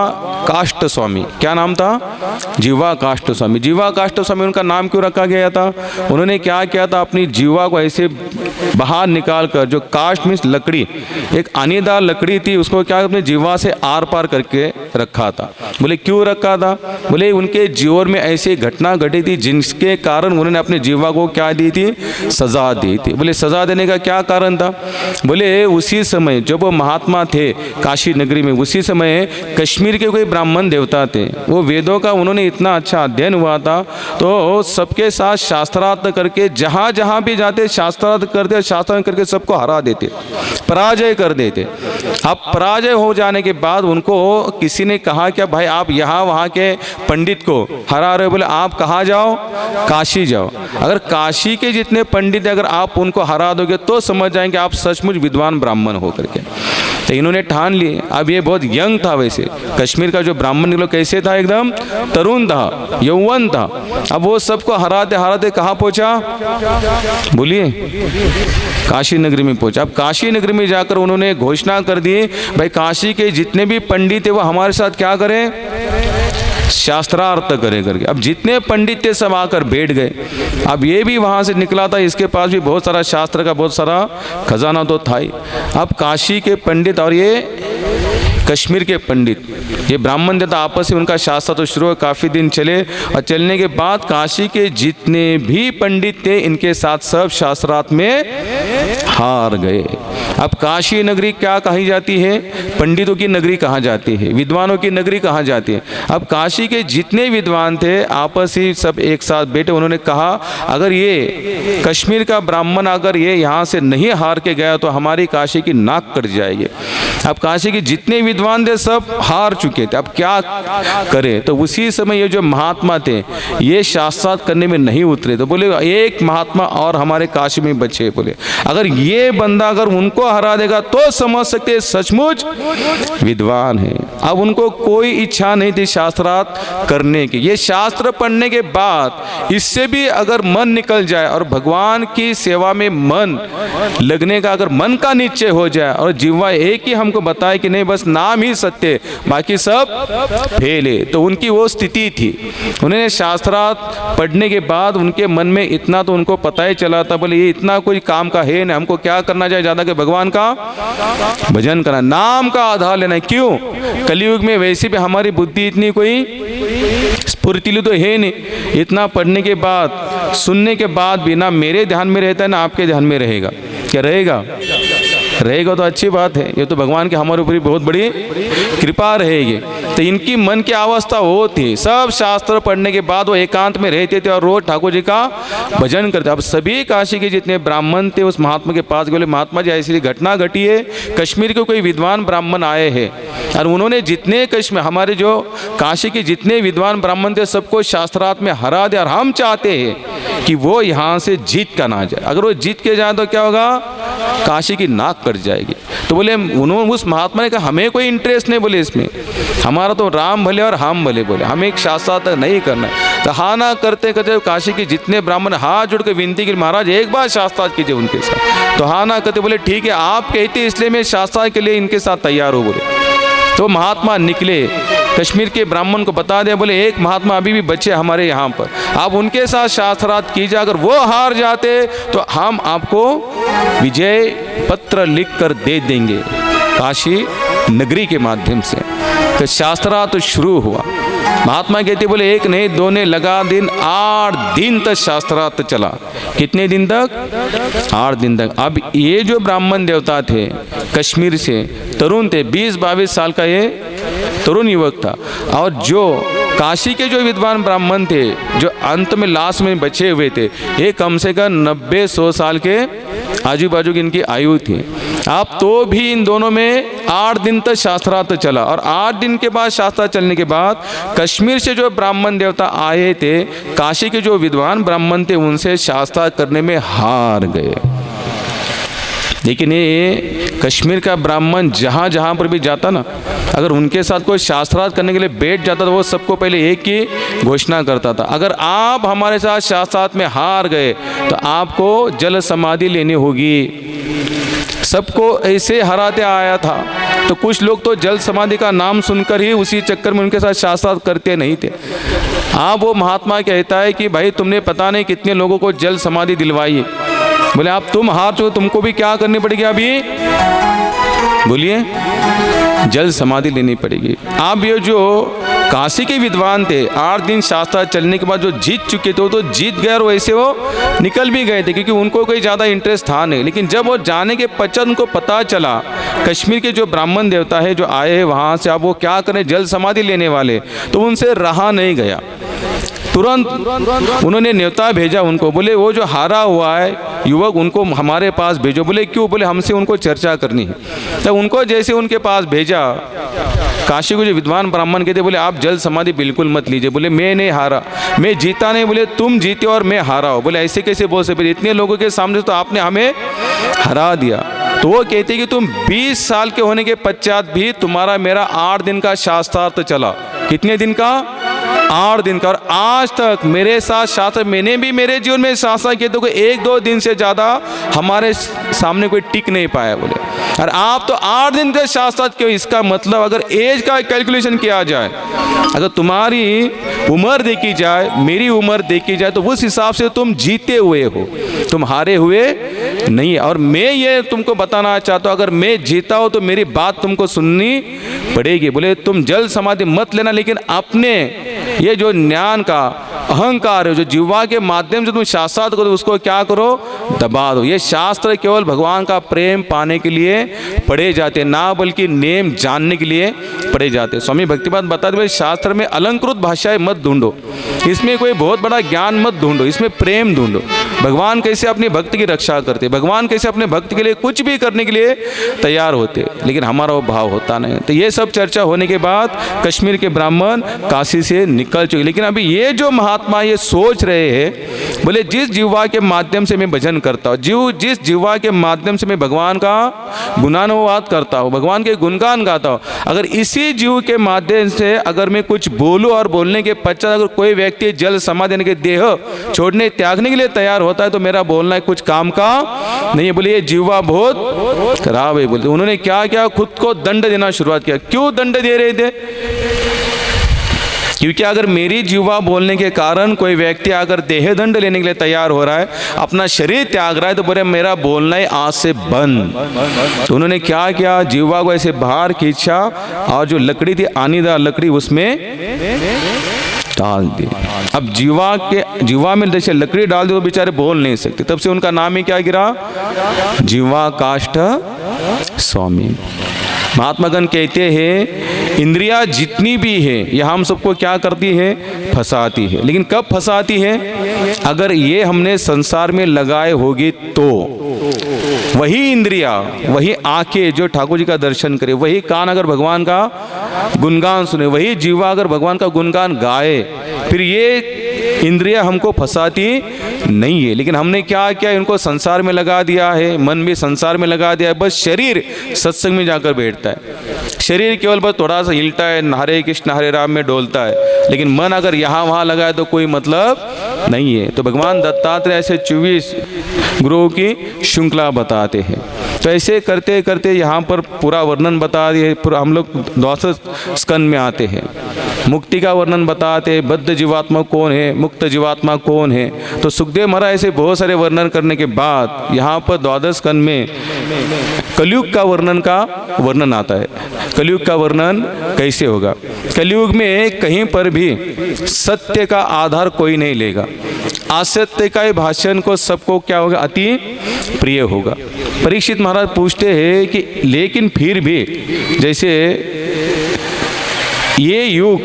काष्ट स्वामी। क्या नाम था? जीवा काष्ट स्वामी। जीवा काष्ट स्वामी उनका नाम क्यों रखा गया था? उन्होंने क्या किया था, अपनी जीवा को ऐसे बाहर निकाल कर, जो काष्ट मीन्स लकड़ी, एक आनीदार लकड़ी थी, उसको क्या अपने जीवा से आर पार करके रखा था। बोले क्यों रखा था? बोले उनके जीवन में ऐसी घटना घटी थी जिसके कारण उन्होंने अपने जीवा को क्या दी थी, सजा दी थी। बोले सजा देने का क्या कारण था? बोले उसी समय जब वो महात्मा थे काशी नगरी में, उसी समय कश्मीर के कोई ब्राह्मण देवता थे, वो वेदों का उन्होंने इतना अच्छा अध्ययन हुआ था तो सबके साथ शास्त्रार्थ करके जहाँ जहाँ भी जाते शास्त्रार्थ करते, शास्त्रार्थ करके सबको हरा देते, पराजय कर देते। अब पराजय हो जाने के बाद उनको किसी ने कहा कि भाई आप यहाँ वहाँ के पंडित को हरा रहे हो, बोले आप कहाँ जाओ, काशी जाओ। अगर काशी के जितने पंडित अगर आप उनको हरा दोगे तो समझ जाएंगे आप सचमुच विद्वान ब्राह्मण हो करके। तो इन्होंने ठान लिए। अब ये बहुत यंग था, वैसे कश्मीर का जो ब्राह्मण निकलो कैसे था, एकदम तरुण था, यौवन था। अब वो सबको हराते हराते कहाँ पहुँचा, बोलिए, काशी नगरी में पहुँचा। अब काशी नगरी में जाकर उन्होंने घोषणा कर दी, भाई काशी के जितने भी पंडित थे वो हमारे साथ क्या करें, शास्त्रार्थ करे करके। अब जितने पंडित थे सब आकर बैठ गए। अब ये भी वहाँ से निकला था, इसके पास भी बहुत सारा शास्त्र का बहुत सारा खजाना तो था ही। अब काशी के पंडित और ये कश्मीर के पंडित, ये ब्राह्मण देवता आपस में उनका शास्त्र तो शुरू काफ़ी दिन चले, और चलने के बाद काशी के जितने भी पंडित थे इनके साथ सब शास्त्रार्थ में हार गए। अब काशी नगरी क्या कही जाती है, पंडितों की नगरी कहा जाती है, विद्वानों की नगरी कहा जाती है। अब काशी के जितने विद्वान थे आपस ही सब एक साथ बैठे, उन्होंने कहा अगर ये कश्मीर का ब्राह्मण अगर ये यहाँ से नहीं हार के गया तो हमारी काशी की नाक कट जाएगी। अब काशी के जितने विद्वान थे सब हार चुके थे, अब क्या करें। तो उसी समय ये जो महात्मा थे ये शास्त्रार्थ करने में नहीं उतरे, तो बोले एक महात्मा और हमारे काशी में बचे। बोले अगर ये बंदा अगर उनको हरा देगा तो समझ सकते सचमुच विद्वान है। अब उनको कोई इच्छा नहीं थी शास्त्रार्थ करने की। ये शास्त्र पढ़ने के बाद इससे भी अगर मन निकल जाए और भगवान की सेवा में मन लगने का अगर मन का निश्चय हो जाए और जिह्वा एक ही हमको बताए कि नहीं बस नाम ही सत्य बाकी सब फेल है, तो उनकी वो स्थिति थी। उन्होंने शास्त्रार्थ पढ़ने के बाद उनके मन में इतना तो उनको पता ही चला था, बोले ये इतना कोई काम का है ना, हमको क्या करना चाहिए ज़्यादा कि भगवान का भजन करना, नाम का आधार लेना है। क्यों? कलयुग में वैसे भी हमारी बुद्धि इतनी कोई स्फूर्तिली तो है नहीं, इतना पढ़ने के बाद सुनने के बाद भी ना मेरे ध्यान में रहता है ना आपके ध्यान में रहेगा। क्या रहेगा? रहेगा तो अच्छी बात है, ये तो भगवान की हमारे ऊपर बहुत बड़ी कृपा रहेगी। तो इनकी मन की अवस्था वो थी, सब शास्त्र पढ़ने के बाद वो एकांत में रहते थे और रोज ठाकुर जी का भजन करते। अब सभी काशी के जितने ब्राह्मण थे उस महात्मा के पास बोले महात्मा जी ऐसी घटना घटी है, कश्मीर के कोई विद्वान ब्राह्मण आए हैं और उन्होंने जितने कश्मीर हमारे जो काशी के जितने विद्वान ब्राह्मण थे सबको शास्त्रार्थ में हरा दिया और हम चाहते हैं कि वो यहाँ से जीत का ना जाए। अगर वो जीत के जाए तो क्या होगा? काशी की नाक कट जाएगी। तो बोले उन्होंने उस महात्मा ने कहा हमें कोई इंटरेस्ट नहीं बोले इसमें, हमारा तो राम भले और हम भले, बोले हमें एक शास्त्रार्थ नहीं करना है। तो हाँ ना करते करते काशी के जितने ब्राह्मण हाथ जुड़ के विनती की महाराज एक बार शास्त्रार्थ कीजिए उनके साथ। तो हाँ ना करते, बोले ठीक है आप कहते इसलिए मैं शास्त्रार्थ के लिए इनके साथ तैयार हूँ। बोले तो महात्मा निकले, कश्मीर के ब्राह्मण को बता दिया, बोले एक महात्मा अभी भी बच्चे हमारे यहाँ पर, आप उनके साथ शास्त्रार्थ कीजिए, अगर वो हार जाते तो हम आपको विजय पत्र लिख कर दे देंगे काशी नगरी के माध्यम से। तो शास्त्रार्थ शुरू हुआ। महात्मा कहते बोले एक नहीं दो ने लगा दिन 8 दिन तक शास्त्रार्थ चला। कितने दिन तक? 8 दिन तक। अब ये जो ब्राह्मण देवता थे कश्मीर से तरुण थे, 20-22 साल का ये तरुण युवक था, और जो काशी के जो विद्वान ब्राह्मण थे जो अंत में लास्ट में बचे हुए थे ये कम से कम 90-100 साल के आजू बाजू की इनकी आयु थी। अब तो भी इन दोनों में 8 दिन तक शास्त्रार्थ चला और 8 दिन के बाद शास्त्रार्थ चलने के बाद कश्मीर से जो ब्राह्मण देवता आए थे काशी के जो विद्वान ब्राह्मण थे उनसे शास्त्रार्थ करने में हार गए। लेकिन ये कश्मीर का ब्राह्मण जहाँ जहाँ पर भी जाता ना, अगर उनके साथ कोई शास्त्रार्थ करने के लिए बैठ जाता तो वो सबको पहले एक ही घोषणा करता था, अगर आप हमारे साथ शास्त्रार्थ में हार गए तो आपको जल समाधि लेनी होगी। सबको ऐसे हराते आया था। तो कुछ लोग तो जल समाधि का नाम सुनकर ही उसी चक्कर में उनके साथ शास्त्रार्थ करते नहीं थे। आप वो महात्मा कहता है कि भाई तुमने पता नहीं कितने लोगों को जल समाधि दिलवाई। बोले आप तुम हार चुके, तुमको भी क्या करनी पड़ेगी अभी? बोलिए, जल समाधि लेनी पड़ेगी। आप ये जो काशी के विद्वान थे 8 दिन शास्त्रार्थ चलने के बाद जो जीत चुके थे वो तो जीत गए और वैसे वो निकल भी गए थे क्योंकि उनको कोई ज़्यादा इंटरेस्ट था नहीं। लेकिन जब वो जाने के पश्चात उनको पता चला कश्मीर के जो ब्राह्मण देवता है जो आए हैं वहाँ से, अब वो क्या करें जल समाधि लेने वाले, तो उनसे रहा नहीं गया। तुरंत उन्होंने न्योता भेजा उनको, बोले वो जो हारा हुआ है युवक उनको हमारे पास भेजो। बोले क्यों? बोले हमसे उनको चर्चा करनी है। तो उनको जैसे उनके पास भेजा, काशी को जो विद्वान ब्राह्मण कहते बोले आप जल समाधि बिल्कुल मत लीजिए। बोले मैं नहीं हारा, मैं जीता नहीं। बोले तुम जीते और मैं हारा हो। बोले ऐसे कैसे बोल सकते? इतने लोगों के सामने तो आपने हमें हरा दिया। तो वो कहते कि तुम 20 साल के होने के पश्चात भी तुम्हारा मेरा 8 दिन का शास्त्रार्थ चला। कितने दिन का? 8 दिन का। और आज तक मेरे साथ शास्त्र, मैंने भी मेरे जीवन में शास्त्र किए तो 1-2 दिन से ज़्यादा हमारे सामने कोई टिक नहीं पाया। बोले और आप तो 8 दिन के शास्त्रार्थ क्यों? इसका मतलब अगर एज का कैलकुलेशन किया जाए, अगर तुम्हारी उम्र देखी जाए, मेरी उम्र देखी जाए, तो उस हिसाब से तुम जीते हुए हो, तुम हारे हुए नहीं। और मैं ये तुमको बताना चाहता हूँ अगर मैं जीता हूँ तो मेरी बात तुमको सुननी पड़ेगी। बोले तुम जल समाधि मत लेना, लेकिन अपने ये जो ज्ञान का अहंकार है जो जिह्वा के माध्यम से तुम शास्त्रार्थ करो उसको क्या करो? दबा दो। ये शास्त्र केवल भगवान का प्रेम पाने के लिए पढ़े जाते ना बल्कि नेम जानने के लिए पढ़े जाते। स्वामी भक्तिपाद बताते हुए शास्त्र में अलंकृत भाषाएं मत ढूंढो, इसमें कोई बहुत बड़ा ज्ञान मत ढूंढो, इसमें प्रेम ढूंढो। भगवान कैसे अपने भक्त की रक्षा करते, भगवान कैसे अपने भक्त के लिए कुछ भी करने के लिए तैयार होते, लेकिन हमारा वो भाव होता नहीं। तो ये सब चर्चा होने के बाद कश्मीर के ब्राह्मण काशी से निकल चुके। लेकिन अभी ये जो महात्मा ये सोच रहे हैं, बोले जिस जिह्वा के माध्यम से मैं भजन करता हूँ, जिस जिह्वा के माध्यम से मैं भगवान का गुणान नामोवाद करता हूँ, भगवान के गुणगान गाता हूँ, अगर इसी जीव के माध्यम से अगर मैं कुछ बोलूँ और बोलने के पश्चात अगर कोई व्यक्ति जल समाधि यानी कि देह छोड़ने त्यागने के लिए तैयार होता है तो मेरा बोलना कुछ काम का नहीं है। बोले ये जीवा बहुत खराब है। बोलते उन्होंने क्या किया, खुद को दंड देना शुरुआत किया। क्यों दंड दे रहे थे? क्योंकि अगर मेरी जीवा बोलने के कारण कोई व्यक्ति अगर देह दंड लेने के लिए तैयार हो रहा है, अपना शरीर त्याग रहा है, तो बोले मेरा बोलना ही आज से बंद। तो उन्होंने क्या किया, जीवा को ऐसे बाहर खींचा और जो लकड़ी थी आनीदार लकड़ी उसमें डाल दी। अब जीवा में जैसे लकड़ी डाल दी तो बेचारे बोल नहीं सकते, तब से उनका नाम ही क्या गिरा, जीवा काष्ठ स्वामी। महात्मागण कहते हैं इंद्रिया जितनी भी है यह हम सबको क्या करती है, फंसाती है। लेकिन कब फंसाती है, अगर ये हमने संसार में लगाए होगी तो। वही इंद्रिया, वही आंखें जो ठाकुर जी का दर्शन करे, वही कान अगर भगवान का गुणगान सुने, वही जीवा अगर भगवान का गुणगान गाए, फिर ये इंद्रिया हमको फंसाती नहीं है। लेकिन हमने क्या किया, इनको संसार में लगा दिया है, मन भी संसार में लगा दिया है। बस शरीर सत्संग में जाकर बैठता है, शरीर केवल बस थोड़ा सा हिलता है, हरे कृष्ण हरे राम में डोलता है, लेकिन मन अगर यहाँ वहाँ लगा है तो कोई मतलब नहीं है। तो भगवान दत्तात्रेय ऐसे 24 गुरुओं की श्रृंखला बताते हैं। तो ऐसे करते करते यहाँ पर पूरा वर्णन बता दिए। पूरा हम लोग 12 स्कंद में आते हैं, मुक्ति का वर्णन बताते हैं, बद्ध जीवात्मा कौन है, मुक्त जीवात्मा कौन है। तो सुखदेव महाराज ऐसे बहुत सारे वर्णन करने के बाद यहाँ पर 12 स्कंद में कलयुग का वर्णन आता है। कलयुग का वर्णन कैसे होगा, कलयुग में कहीं पर भी सत्य का आधार कोई नहीं लेगा, असत्य का भाषण को सबको क्या होगा, अति प्रिय होगा। परीक्षित महाराज पूछते हैं कि लेकिन फिर भी जैसे ये युग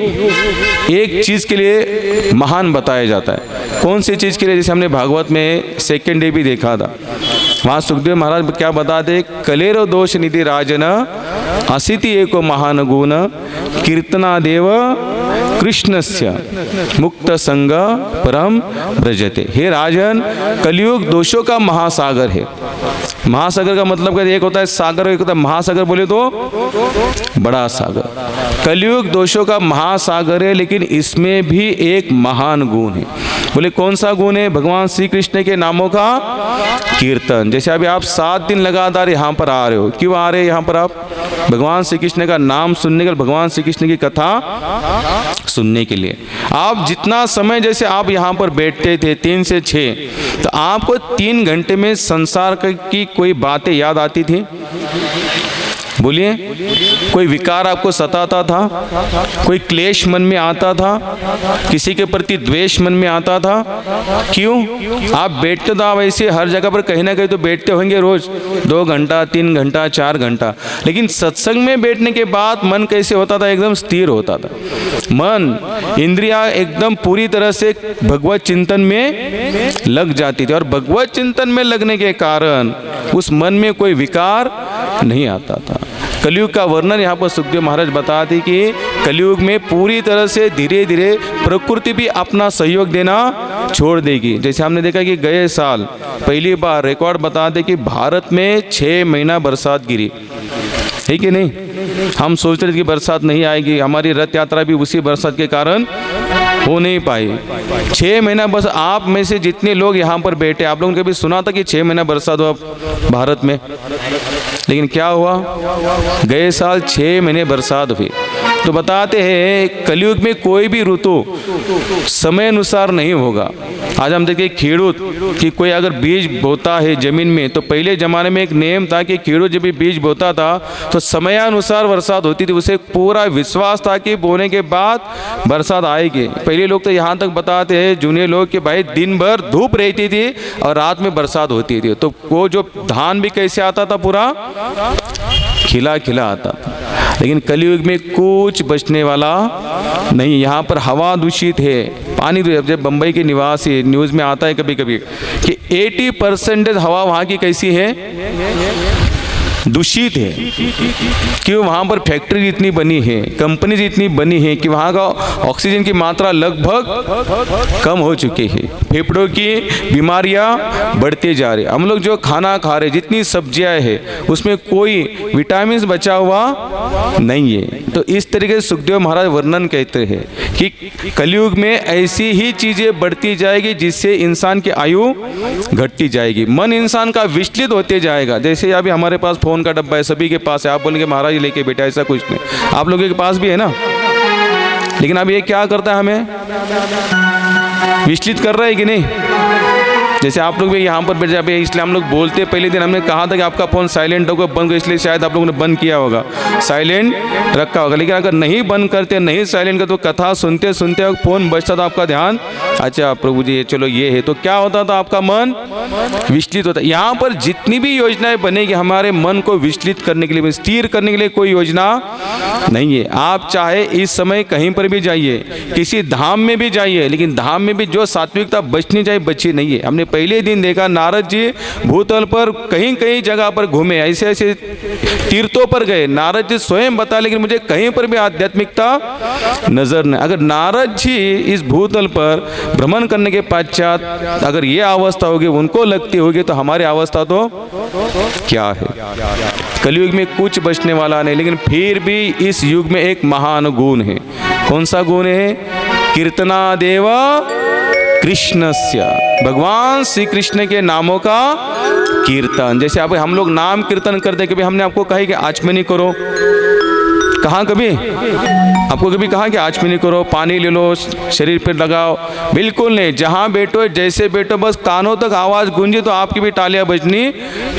एक चीज़ के लिए महान बताया जाता है, कौन सी चीज़ के लिए, जैसे हमने भागवत में सेकेंड डे भी देखा था, वहाँ सुखदेव महाराज क्या बताते, कलेरो दोष निधि राजन असिति एको महान गुण कीर्तनादेव कृष्णस्य मुक्त संग परम ब्रजते। हे राजन, कलयुग दोषों का महासागर है। महासागर का मतलब क्या, एक होता है सागर, एक होता है महासागर। बोले तो बड़ा सागर। कलयुग दोषों का महासागर है, लेकिन इसमें भी एक महान गुण है। बोले कौन सा गुण है, भगवान श्री कृष्ण के नामों का कीर्तन। जैसे अभी आप 7 दिन लगातार यहाँ पर आ रहे हो, क्यों आ रहे हैं यहाँ पर आप, भगवान श्री कृष्ण का नाम सुनने के लिए, भगवान श्री कृष्ण की कथा सुनने के लिए। आप जितना समय जैसे आप यहाँ पर बैठते थे 3 से 6, तो आपको 3 घंटे में संसार की कोई बातें याद आती थी? बोलिए, कोई विकार आपको सताता था, कोई क्लेश मन में आता था, किसी के प्रति द्वेष मन में आता था? क्यों? आप बैठते तो आप ऐसे हर जगह पर कहीं ना कहीं तो बैठते होंगे, रोज 2 घंटा 3 घंटा 4 घंटा, लेकिन सत्संग में बैठने के बाद मन कैसे होता था, एकदम स्थिर होता था। मन, इंद्रिया एकदम पूरी तरह से भगवत चिंतन में लग जाती थी, और भगवत चिंतन में लगने के कारण उस मन में कोई विकार नहीं आता था। कलयुग का वर्णन यहाँ पर सुखदेव महाराज बताते कि कलयुग में पूरी तरह से धीरे धीरे प्रकृति भी अपना सहयोग देना छोड़ देगी। जैसे हमने देखा कि गए साल पहली बार रिकॉर्ड बताते कि भारत में 6 महीना बरसात गिरी, है कि नहीं? हम सोच रहे थे कि बरसात नहीं आएगी, हमारी रथ यात्रा भी उसी बरसात के कारण हो नहीं पाई। 6 महीना बस आप में से जितने लोग यहाँ पर बैठे, आप लोगों ने कभी सुना था कि 6 महीना बरसात हुआ भारत में? लेकिन क्या हुआ, गए साल 6 महीने बरसात हुई। तो बताते हैं कलयुग में कोई भी ऋतु समय अनुसार नहीं होगा। आज हम देखिए खेडूत कि कोई अगर बीज बोता है जमीन में, तो पहले ज़माने में एक नियम था कि खेडूत जब भी बीज बोता था तो समयानुसार बरसात होती थी। उसे पूरा विश्वास था कि बोने के बाद बरसात आएगी। पहले लोग तो यहाँ तक बताते हैं जूनियर लोग कि भाई दिन भर धूप रहती थी और रात में बरसात होती थी, तो वो जो धान भी कैसे आता था, पूरा खिला खिला आता था। लेकिन कलयुग में कुछ बचने वाला नहीं। यहाँ पर हवा दूषित है, पानी दूषित। जब बम्बई के निवासी, न्यूज़ में आता है कभी कभी कि 80% हवा वहाँ की कैसी है, दूषित है, कि वहाँ पर फैक्ट्री इतनी बनी है, कंपनीज इतनी बनी है कि वहाँ का ऑक्सीजन की मात्रा लगभग कम हो चुकी है, फेफड़ों की बीमारियाँ बढ़ते जा रही। हम लोग जो खाना खा रहे, जितनी सब्जियाँ हैं उसमें कोई विटामिन बचा हुआ नहीं है। तो इस तरीके से सुखदेव महाराज वर्णन कहते हैं कि कलयुग में ऐसी ही चीज़ें बढ़ती जाएगी जिससे इंसान की आयु घटती जाएगी, मन इंसान का विचलित होते जाएगा। जैसे अभी हमारे पास फ़ोन का डब्बा है, सभी के पास है, आप बोलेंगे महाराज लेके बेटा, ऐसा कुछ नहीं, आप लोगों के पास भी है ना। लेकिन अब ये क्या करता है, हमें विचलित कर रहा है कि नहीं। जैसे आप लोग भी यहाँ पर बैठ जाए, इसलिए हम लोग बोलते, पहले दिन हमने कहा था कि आपका फ़ोन साइलेंट होगा, बंद हो, इसलिए शायद आप लोगों ने बंद किया होगा, साइलेंट रखा होगा। लेकिन अगर नहीं बंद करते, नहीं साइलेंट करते, तो कथा सुनते सुनते फ़ोन बजता था, आपका ध्यान अच्छा प्रभु जी चलो ये है, तो क्या होता था, आपका मन विचलित होता। यहाँ पर जितनी भी योजनाएं बनेगी हमारे मन को विचलित करने के लिए, स्थिर करने के लिए कोई योजना नहीं है। आप चाहे इस समय कहीं पर भी जाइए, किसी धाम में भी जाइए, लेकिन धाम में भी जो सात्विकता बचनी चाहिए बची नहीं है। हमने पहले दिन देखा नारद जी भूतल पर कहीं कहीं जगह पर घूमे, ऐसे ऐसे तीर्थों पर गए, नारद जी स्वयं बता, लेकिन मुझे कहीं पर भी आध्यात्मिकता नजर नहीं। अगर नारद जी इस भूतल पर भ्रमण करने के पश्चात अगर ये अवस्था होगी, उनको लगती होगी, तो हमारी अवस्था तो क्या है। कलयुग में कुछ बचने वाला नहीं, लेकिन फिर भी इस युग में एक महान गुण है। कौन सा गुण है? कीर्तनादेव कृष्णस्य, भगवान श्री कृष्ण के नामों का कीर्तन। जैसे अब हम लोग नाम कीर्तन करते हैं, कभी हमने आपको कहा कि आचमनी करो, कहा कभी आपको कभी कहा कि आचमनी करो, पानी ले लो, शरीर पर लगाओ? बिल्कुल नहीं। जहाँ बैठो, जैसे बैठो, बस कानों तक आवाज़ गूंजी तो आपकी भी तालियां बजनी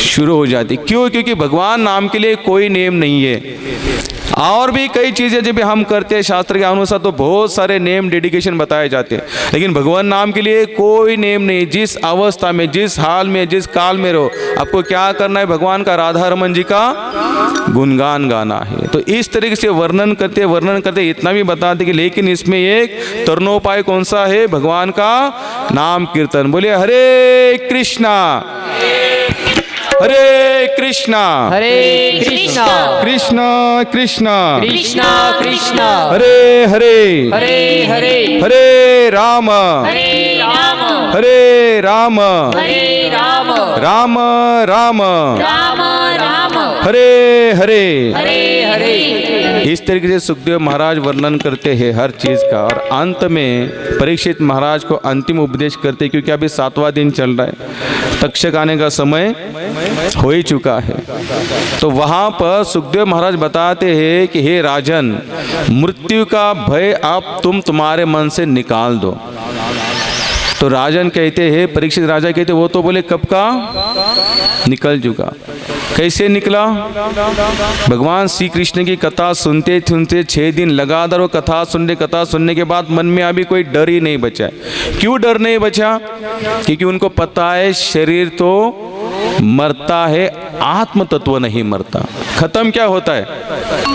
शुरू हो जाती। क्यों? क्योंकि भगवान नाम के लिए कोई नेम नहीं है। और भी कई चीज़ें जब हम करते हैं शास्त्र के अनुसार, तो बहुत सारे नेम डेडिकेशन बताए जाते हैं, लेकिन भगवान नाम के लिए कोई नेम नहीं। जिस अवस्था में, जिस हाल में, जिस काल में रहो, आपको क्या करना है? भगवान का, राधा रमन जी का गुणगान गाना है। तो इस तरीके से वर्णन करते इतना भी बताते कि लेकिन इसमें एक तरुणोपाय कौन सा है? भगवान का नाम कीर्तन। बोलिए हरे कृष्णा हरे कृष्णा हरे कृष्णा कृष्णा कृष्णा कृष्णा कृष्णा हरे हरे हरे हरे हरे राम हरे राम हरे राम हरे राम राम राम राम राम हरे हरे हरे हरे। इस तरीके से सुखदेव महाराज वर्णन करते हैं हर चीज़ का, और अंत में परीक्षित महाराज को अंतिम उपदेश करते, क्योंकि अभी 7वां दिन चल रहा है, तक्षक आने का समय हो ही चुका है। तो वहाँ पर सुखदेव महाराज बताते हैं कि हे राजन, मृत्यु का भय आप तुम्हारे मन से निकाल दो। तो राजन कहते हैं, परीक्षित राजा कहते, वो तो बोले कब का निकल चुका। कैसे निकला? भगवान श्री कृष्ण की कथा सुनते सुनते 6 दिन लगातार वो कथा सुनने के बाद मन में अभी कोई डर ही नहीं बचा। क्यों डर नहीं बचा? क्योंकि उनको पता है शरीर तो मरता है, आत्म तत्व नहीं मरता। खत्म क्या होता है?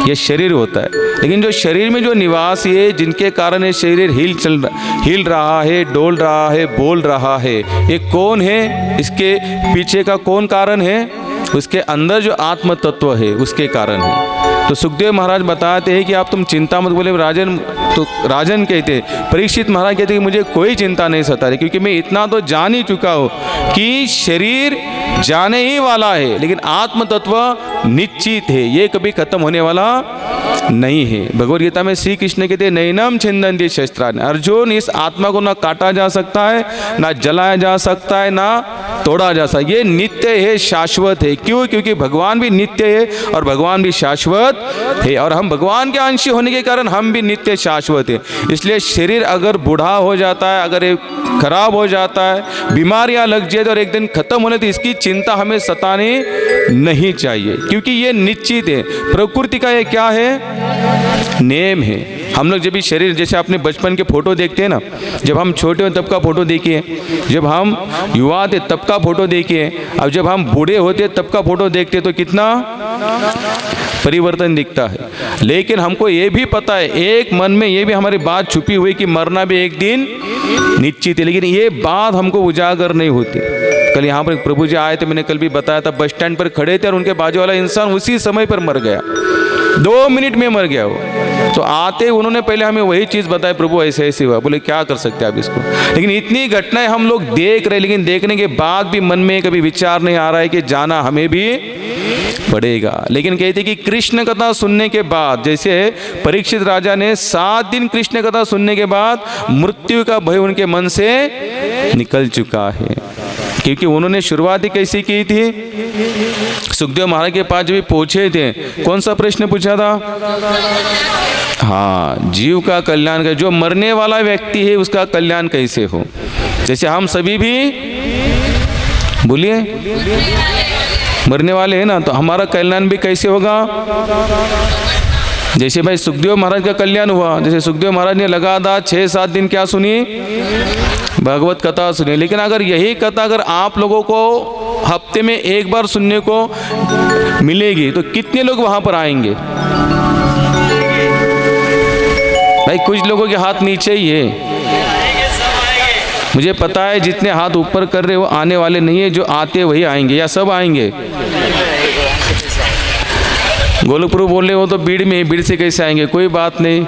ये शरीर होता है, लेकिन जो शरीर में जो निवासी है, जिनके कारण ये शरीर हिल रहा है, डोल रहा है, बोल रहा है, ये कौन है? इसके पीछे का कौन कारण है? उसके अंदर जो आत्म तत्व है उसके कारण है। तो सुखदेव महाराज बताते हैं कि आप तुम चिंता मत। बोले राजन, तो राजन कहते, परीक्षित महाराज कहते कि मुझे कोई चिंता नहीं सता रही, क्योंकि मैं इतना तो जान ही चुका हूँ कि शरीर जाने ही वाला है, लेकिन आत्म तत्व निश्चित है, ये कभी खत्म होने वाला नहीं है। भगवद गीता में श्री कृष्ण कहते हैं नैनम छिंदन्ति शस्त्राणि। अर्जुन, इस आत्मा को ना काटा जा सकता है, ना जलाया जा सकता है, ना तोड़ा जा सकता। ये नित्य है, शाश्वत है। क्यों? क्योंकि भगवान भी नित्य है और भगवान भी शाश्वत है, और हम भगवान के अंश होने के कारण हम भी नित्य शाश्वत है। इसलिए शरीर अगर बूढ़ा हो जाता है, अगर खराब हो जाता है, बीमारियां लग जाए और एक दिन खत्म होने, तो इसकी चिंता हमें सतानी नहीं चाहिए, क्योंकि ये निश्चित है। प्रकृति का ये क्या है? नेम है। हम लोग जब भी शरीर, जैसे अपने बचपन के फोटो देखते हैं ना, जब हम छोटे हैं तब का फोटो देखिए, जब हम युवा थे तब का फोटो देखिए, अब जब हम बूढ़े होते तब का फोटो देखते, तो कितना परिवर्तन दिखता है। लेकिन हमको ये भी पता है, एक मन में ये भी हमारी बात छुपी हुई कि मरना भी एक दिन निश्चित है, लेकिन ये बात हमको उजागर नहीं होती। कल यहाँ पर प्रभु जी आए थे, मैंने कल भी बताया था, बस स्टैंड पर खड़े थे और उनके बाजू वाला इंसान उसी समय पर मर गया, 2 मिनट में मर गया वो। तो आते उन्होंने पहले हमें वही चीज़ बताई, प्रभु ऐसे ऐसे हुआ। बोले क्या कर सकते हैं आप इसको। लेकिन इतनी घटनाएं हम लोग देख रहे, लेकिन देखने के बाद भी मन में कभी विचार नहीं आ रहा है कि जाना हमें भी पड़ेगा। लेकिन कहते कि कृष्ण कथा सुनने के बाद, जैसे परीक्षित राजा ने 7 दिन कृष्ण कथा सुनने के बाद मृत्यु का भय उनके मन से निकल चुका है, क्योंकि उन्होंने शुरुआत ही कैसी की थी। सुखदेव महाराज के पास जब पहुंचे थे, कौन सा प्रश्न पूछा था? हाँ, जीव का कल्याण का, जो मरने वाला व्यक्ति है उसका कल्याण कैसे हो। जैसे हम सभी भी, बोलिए, मरने वाले हैं ना, तो हमारा कल्याण भी कैसे होगा। जैसे भाई सुखदेव महाराज का कल्याण हुआ, जैसे सुखदेव महाराज ने लगातार 6-7 दिन क्या सुनी, भगवत कथा सुनी। लेकिन अगर यही कथा अगर आप लोगों को हफ्ते में 1 बार सुनने को मिलेगी तो कितने लोग वहां पर आएंगे? भाई कुछ लोगों के हाथ नीचे ही है, मुझे पता है जितने हाथ ऊपर कर रहे वो आने वाले नहीं है, जो आते वही आएंगे, या सब आएंगे। गोलकपुर बोल रहे हो तो भीड़ में, भीड़ से कैसे आएंगे? कोई बात नहीं,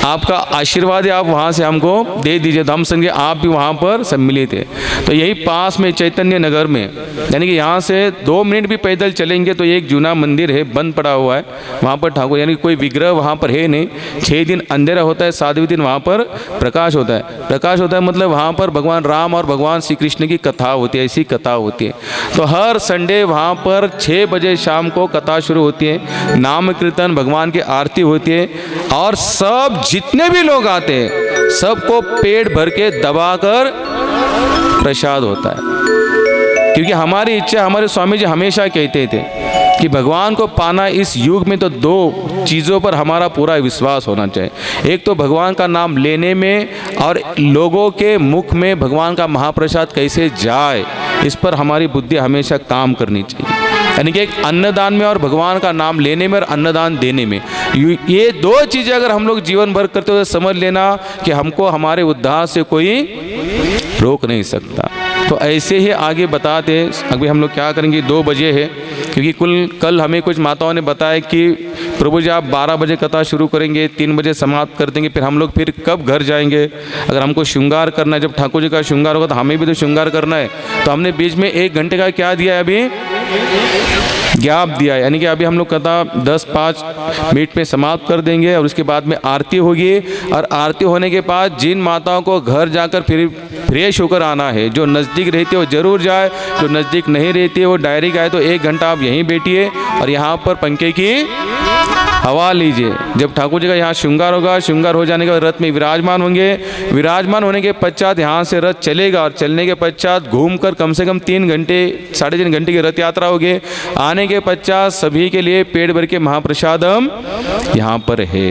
आपका आशीर्वाद है, आप वहाँ से हमको दे दीजिए तो हम समझे आप भी वहाँ पर सम्मिलित है। तो यही पास में चैतन्य नगर में, यानी कि यहाँ से 2 मिनट भी पैदल चलेंगे तो एक जूना मंदिर है, बंद पड़ा हुआ है, वहाँ पर ठाकुर, यानी कोई विग्रह वहाँ पर है नहीं। 6 दिन अंधेरा होता है, 7वें दिन वहाँ पर प्रकाश होता है। प्रकाश होता है मतलब वहाँ पर भगवान राम और भगवान श्री कृष्ण की कथा होती है, ऐसी कथा होती है। तो हर संडे वहाँ पर 6 बजे शाम को कथा शुरू होती है, नाम कीर्तन, भगवान की आरती होती है, और सब जितने भी लोग आते हैं सबको पेट भर के दबाकर प्रसाद होता है। क्योंकि हमारी इच्छा, हमारे स्वामी जी हमेशा कहते थे कि भगवान को पाना इस युग में तो 2 चीज़ों पर हमारा पूरा विश्वास होना चाहिए। एक तो भगवान का नाम लेने में, और लोगों के मुख में भगवान का महाप्रसाद कैसे जाए, इस पर हमारी बुद्धि हमेशा काम करनी चाहिए। यानी कि एक अन्नदान में और भगवान का नाम लेने में और अन्नदान देने में, ये 2 चीज़ें अगर हम लोग जीवन भर करते हुए समझ लेना कि हमको हमारे उद्धार से कोई रोक नहीं सकता। तो ऐसे ही आगे बताते, अभी हम लोग क्या करेंगे, 2 बजे है, क्योंकि कल हमें कुछ माताओं ने बताया कि प्रभु जी आप 12 बजे कथा शुरू करेंगे, 3 बजे समाप्त कर देंगे, फिर हम लोग फिर कब घर जाएंगे। अगर हमको श्रृंगार करना है, जब ठाकुर जी का श्रृंगार होगा तो हमें भी तो श्रृंगार करना है। तो हमने बीच में 1 घंटे का क्या दिया है, अभी गैप दिया है, यानी कि अभी हम लोग कथा 10-5 मिनट में समाप्त कर देंगे, और उसके बाद में आरती होगी। और आरती होने के बाद जिन माताओं को घर जाकर फिर फ्रेश होकर आना है, जो नज़दीक रहती है वो ज़रूर जाए, जो नज़दीक नहीं रहती है वो डायरेक्ट आए। तो 1 घंटा आप यहीं बैठिए और यहाँ पर पंखे की हवा लीजिए। जब ठाकुर जी का यहाँ श्रृंगार होगा, श्रृंगार हो जाने के बाद रथ में विराजमान होंगे। विराजमान होने के पश्चात यहाँ से रथ चलेगा, और चलने के पश्चात घूमकर कम से कम 3 घंटे 3.5 घंटे की रथ यात्रा होगी। आने के पश्चात सभी के लिए पेट भर के महाप्रसादम यहाँ पर है।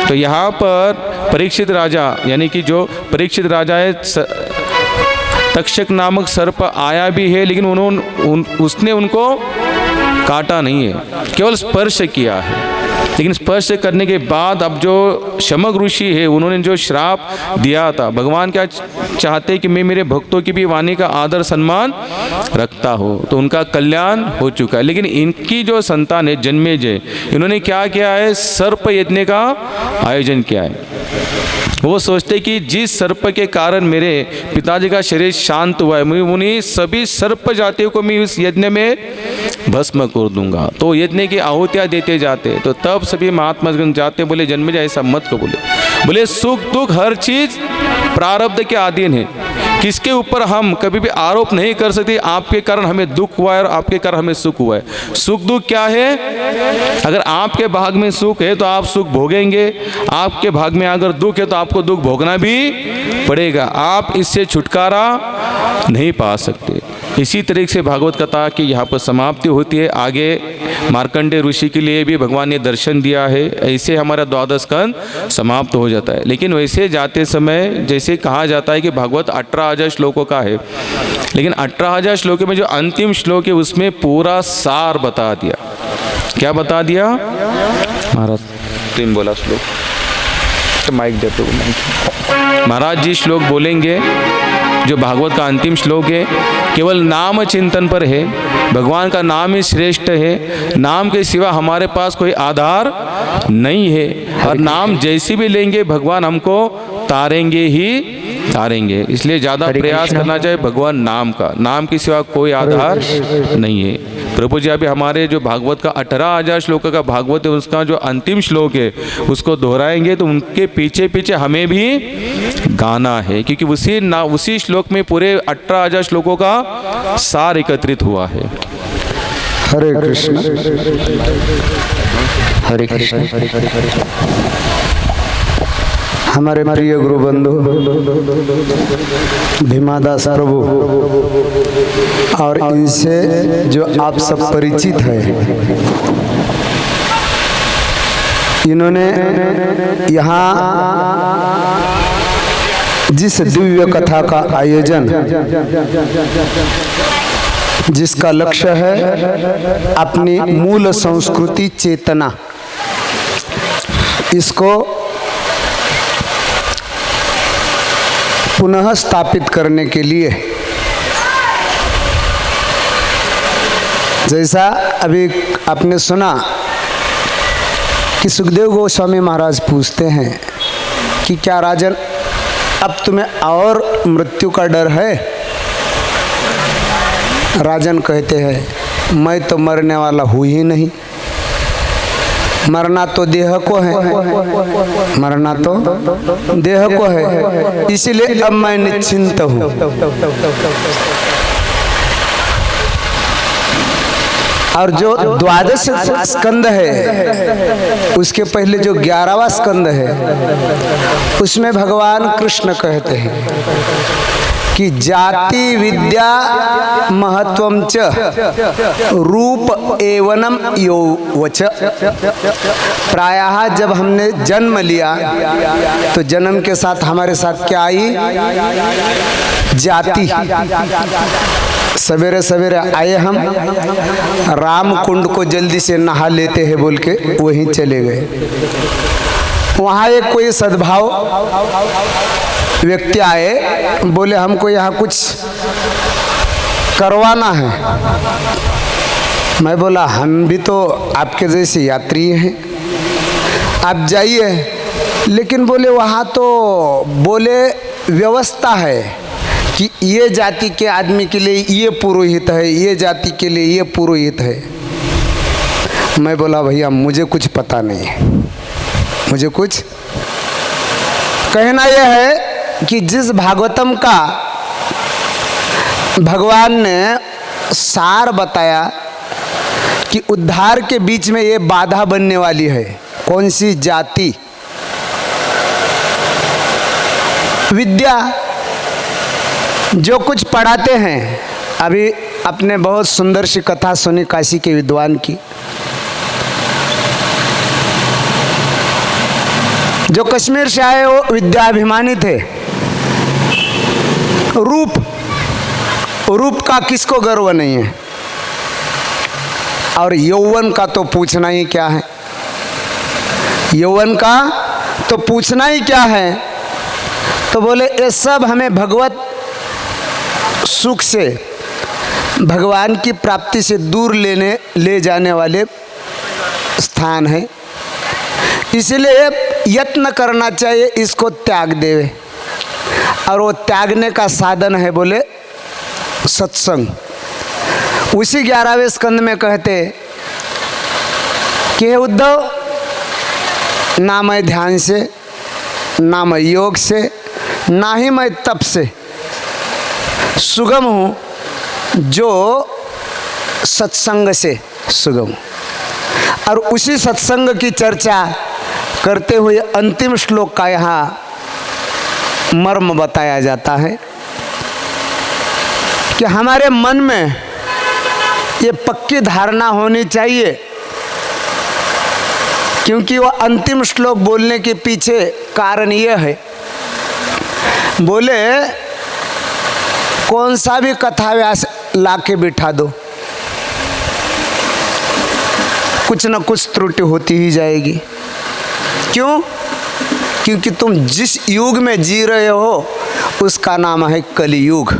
तो यहाँ पर परीक्षित राजा, यानी कि जो परीक्षित राजा है, तक्षक नामक सर्प आया भी है, लेकिन उसने उनको काटा नहीं है, केवल स्पर्श किया है। लेकिन स्पर्श करने के बाद अब जो शमक ऋषि है, उन्होंने जो श्राप दिया था, भगवान क्या चाहते कि मैं मेरे भक्तों की भी वाणी का आदर सम्मान रखता हो, तो उनका कल्याण हो चुका है। लेकिन इनकी जो संतान है जन्मेजय, इन्होंने क्या किया है, सर्प यज्ञ का आयोजन किया है। वो सोचते कि जिस सर्प के कारण मेरे पिताजी का शरीर शांत हुआ है, मैं उन्हीं सभी सर्प जातियों को मैं इस यज्ञ में भस्म कर दूंगा। तो यज्ञ की आहुतियाँ देते जाते, तो तब सभी महात्मा जाते, बोले जन्मेजय ऐसा मत को, बोले सुख दुख हर चीज़ प्रारब्ध के अधीन है, किसके ऊपर हम कभी भी आरोप नहीं कर सकते आपके कारण हमें दुख हुआ है और आपके कारण हमें सुख हुआ है। सुख दुख क्या है, अगर आपके भाग में सुख है तो आप सुख भोगेंगे, आपके भाग में अगर दुख है तो आपको दुख भोगना भी पड़ेगा, आप इससे छुटकारा नहीं पा सकते। इसी तरीके से भागवत कथा की यहाँ पर समाप्ति होती है। आगे मार्कंडेय ऋषि के लिए भी भगवान ने दर्शन दिया है। ऐसे हमारा 12 स्कंद समाप्त हो जाता है। लेकिन वैसे जाते समय जैसे कहा जाता है कि भागवत 18,000 श्लोकों का है, लेकिन 18,000 श्लोकों में जो अंतिम श्लोक है उसमें पूरा सार बता दिया। क्या बता दिया महाराज? तुम बोला श्लोक, तो माइक देते हो। महाराज जी श्लोक बोलेंगे जो भागवत का अंतिम श्लोक है, केवल नाम चिंतन पर है। भगवान का नाम ही श्रेष्ठ है, नाम के सिवा हमारे पास कोई आधार नहीं है। और नाम जैसे भी लेंगे भगवान हमको तारेंगे ही तारेंगे। इसलिए ज़्यादा प्रयास करना चाहिए भगवान नाम का, नाम के सिवा कोई आधार नहीं है। प्रभु जी अभी हमारे जो भागवत का 18,000 श्लोक का भागवत है, उसका जो अंतिम श्लोक है उसको दोहराएंगे तो उनके पीछे पीछे हमें भी गाना है, क्योंकि उसी श्लोक में पूरे 18,000 श्लोकों का सार एकत्रित हुआ है। हरे कृष्ण हरे कृष्ण। हमारे प्रिय गुरु बंधु भीमादास प्रभु और इनसे जो आप सब परिचित हैं, इन्होंने यहाँ जिस दिव्य कथा का आयोजन, जिसका लक्ष्य है अपनी मूल संस्कृति चेतना, इसको पुनः स्थापित करने के लिए, जैसा अभी आपने सुना कि सुखदेव गोस्वामी महाराज पूछते हैं कि क्या राजन अब तुम्हें और मृत्यु का डर है? राजन कहते हैं मैं तो मरने वाला हूँ ही नहीं, मरना तो देह को है, मरना तो देह को है, इसलिए अब मैं निश्चिंत हूँ। और जो 12 स्कंद है उसके पहले जो 11वां स्कंद है उसमें भगवान कृष्ण कहते हैं कि जाति विद्या महत्वम च रूप एवनम यौवच। प्रायः जब हमने जन्म लिया तो जन्म के साथ हमारे साथ क्या आई? जाति। सवेरे सवेरे आए हम, राम कुंड को जल्दी से नहा लेते हैं बोल के वहीं चले गए। वहाँ एक कोई सद्भाव व्यक्ति आए, बोले हमको यहाँ कुछ करवाना है। मैं बोला हम भी तो आपके जैसे यात्री हैं, आप जाइए। लेकिन बोले वहाँ तो बोले व्यवस्था है कि ये जाति के आदमी के लिए ये पुरोहित है, ये जाति के लिए ये पुरोहित है। मैं बोला भैया मुझे कुछ पता नहीं है, मुझे कुछ कहना यह है कि जिस भागवतम का भगवान ने सार बताया कि उद्धार के बीच में ये बाधा बनने वाली है, कौन सी? जाति। विद्या जो कुछ पढ़ाते हैं, अभी आपने बहुत सुंदर सी कथा सुनी काशी के विद्वान की, जो कश्मीर से आए वो विद्याभिमानी थे। रूप का किसको गर्व नहीं है, और यौवन का तो पूछना ही क्या है, यौवन का तो पूछना ही क्या है। तो बोले ये सब हमें भगवत सुख से, भगवान की प्राप्ति से दूर ले जाने वाले स्थान है, इसलिए यत्न करना चाहिए इसको त्याग देवे। और वो त्यागने का साधन है बोले सत्संग। उसी 11वें स्कंद में कहते कि उद्धव, ना मैं ध्यान से, ना मैं योग से, ना ही मैं तप से सुगम हूँ, जो सत्संग से सुगम हूँ। और उसी सत्संग की चर्चा करते हुए अंतिम श्लोक का यहाँ मर्म बताया जाता है कि हमारे मन में ये पक्की धारणा होनी चाहिए, क्योंकि वह अंतिम श्लोक बोलने के पीछे कारण यह है। बोले कौन सा भी कथा व्यास लाके बिठा दो, कुछ न कुछ त्रुटि होती ही जाएगी। क्यों? क्योंकि तुम जिस युग में जी रहे हो उसका नाम है कलियुग।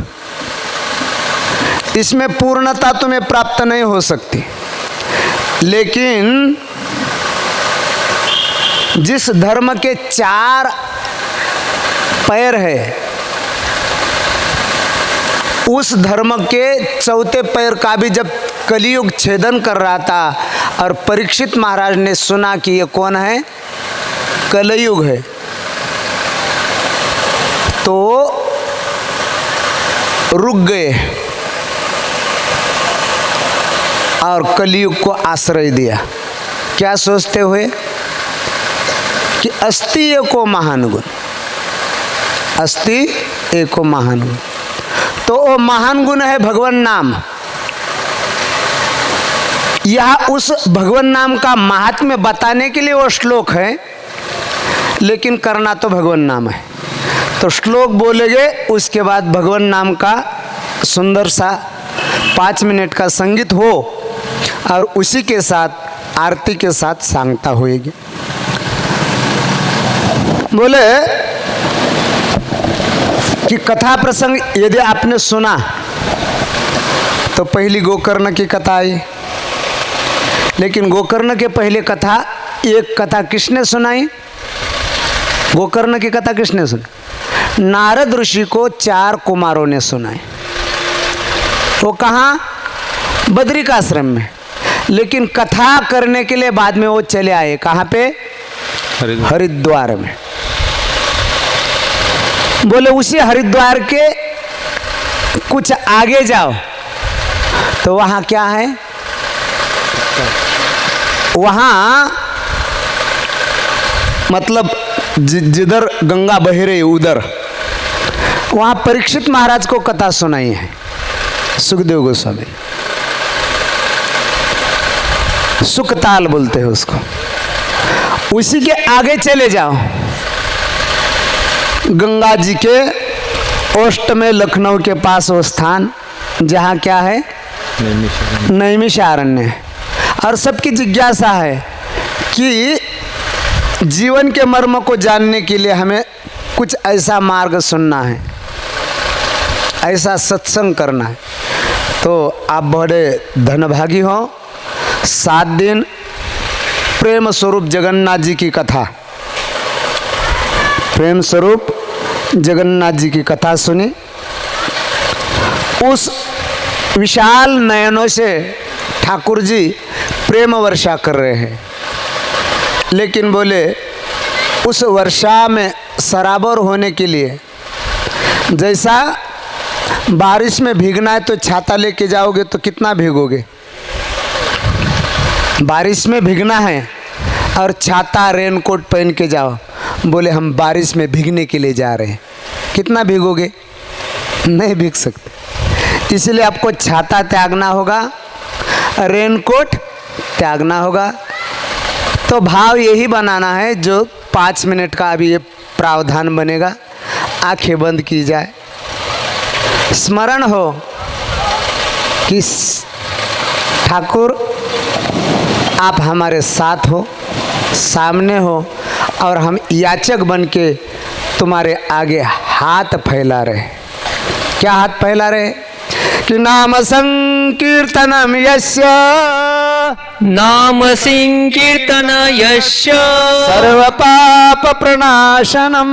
इसमें पूर्णता तुम्हें प्राप्त नहीं हो सकती, लेकिन जिस धर्म के 4 पैर है, उस धर्म के 4थे पैर का भी जब कलियुग छेदन कर रहा था और परीक्षित महाराज ने सुना कि ये कौन है, कलियुग है, तो रुक गए और कलियुग को आश्रय दिया। क्या सोचते हुए कि अस्ति एको महान गुण, अस्ति एको महान गुण। तो वो महान गुण है भगवान नाम। यह उस भगवान नाम का महात्म्य बताने के लिए वो श्लोक है, लेकिन करना तो भगवान नाम है। तो श्लोक बोलेंगे, उसके बाद भगवान नाम का सुंदर सा 5 मिनट का संगीत हो और उसी के साथ आरती के साथ सांगता होएगी। बोले कि कथा प्रसंग यदि आपने सुना तो पहली गोकर्ण की कथा आई, लेकिन गोकर्ण के पहले कथा, एक कथा किसने सुनाई? गोकर्ण की कथा किसने सुनी? नारद ऋषि को 4 कुमारों ने सुनाई। वो कहाँ? बद्रिकाश्रम में। लेकिन कथा करने के लिए बाद में वो चले आए कहाँ पे? हरिद्वार में। बोले उसी हरिद्वार के कुछ आगे जाओ तो वहाँ क्या है? वहाँ मतलब जिधर गंगा बह रही उधर, वहाँ परीक्षित महाराज को कथा सुनाई है सुखदेव गोस्वामी। सुखताल बोलते हैं उसको। उसी के आगे चले जाओ, गंगा जी के ओष्ट में लखनऊ के पास वो स्थान जहाँ क्या है? नैमिषारण्य। और सबकी जिज्ञासा है कि जीवन के मर्म को जानने के लिए हमें कुछ ऐसा मार्ग सुनना है, ऐसा सत्संग करना है। तो आप बड़े धनभागी हो। 7 दिन प्रेम स्वरूप जगन्नाथ जी की कथा, प्रेम स्वरूप जगन्नाथ जी की कथा सुनी। उस विशाल नयनों से ठाकुर जी प्रेम वर्षा कर रहे हैं, लेकिन बोले उस वर्षा में सराबर होने के लिए, जैसा बारिश में भीगना है तो छाता लेके जाओगे तो कितना भीगोगे? बारिश में भीगना है और छाता रेनकोट पहन के जाओ। बोले हम बारिश में भीगने के लिए जा रहे हैं, कितना भीगोगे? नहीं भीग सकते। इसलिए आपको छाता त्यागना होगा, रेनकोट त्यागना होगा। तो भाव यही बनाना है जो 5 मिनट का अभी ये प्रावधान बनेगा। आंखें बंद की जाए, स्मरण हो कि ठाकुर आप हमारे साथ हो, सामने हो, और हम याचक बन के तुम्हारे आगे हाथ फैला रहे। क्या हाथ फैला रहे? कि नाम संकीर्तनम यस्य, नाम संकीर्तन यस्य सर्व पाप प्रणाशनम,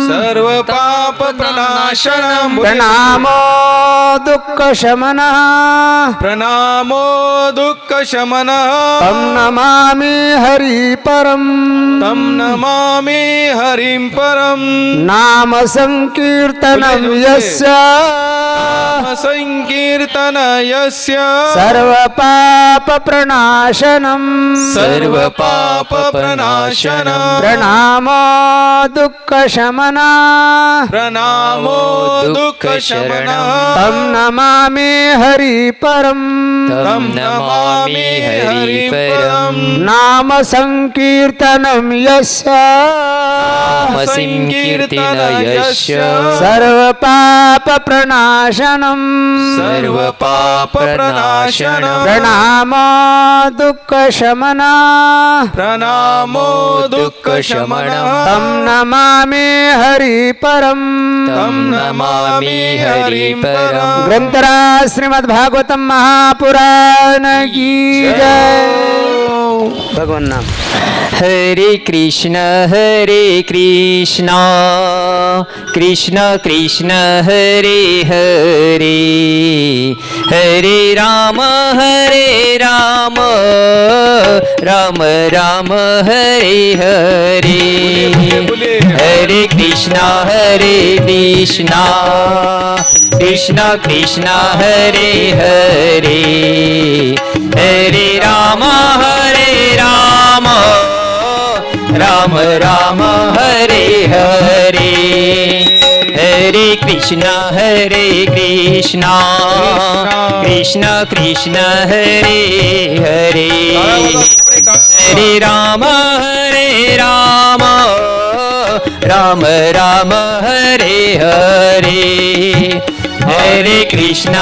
सर्व पाप प्रणाशनम, प्रणामो दुख शमनः, प्रणामो दुख शमनः, तम नमामि हरि परम, तम नमामि हरिं परम। नाम संकीर्तनम यस्य संकीर्तन यस्य सर्व पाप प्रणाशनम, सर्व पाप प्रणाशनम, प्रणामो दुख शमनः, प्रणामो दुख शमनः, तम नमामि हरि परम, तम नमामि हरि परम। नाम संकीर्तनम यस्य संकीर्तन यस्य सर्व पाप प्रणाशनम सर्व पाप प्रणाशनम प्रणामो दुःख शमना प्रणामो दुःख शमनम तम नमामि हरि परम तं नमामि हरि परम। ग्रंथराज श्रीमद् भागवतम महापुराण की जय। भगवान नाम हरे कृष्ण कृष्ण कृष्ण हरे हरे हरे राम राम राम हरे हरे हरे कृष्ण कृष्ण कृष्ण हरे हरे हरे राम राम राम हरे हरे हरे कृष्ण कृष्ण कृष्ण हरे हरे हरे राम राम राम हरे हरे हरे कृष्ण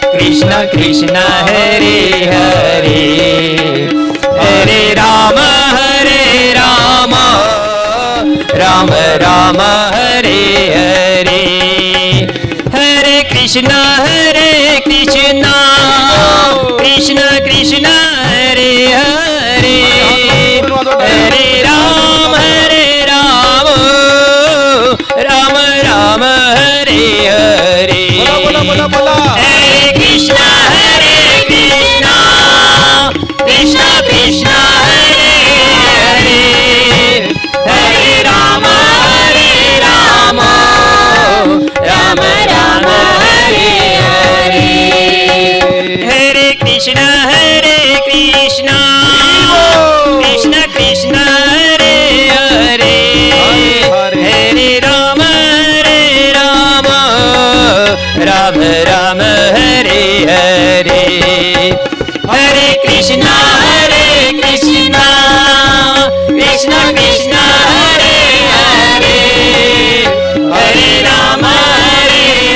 कृष्ण कृष्ण हरे हरे हरे राम राम राम हरे हरे हरे कृष्ण कृष्ण कृष्ण हरे हरे हरे राम राम राम हरे हरे हरे कृष्ण कृष्ण कृष्ण हरे हरे हरे राम राम राम हरे हरे हरे कृष्ण कृष्ण कृष्ण हरे हरे हरे राम राम राम हरे हरे हरे कृष्ण कृष्ण कृष्ण हरे हरे हरे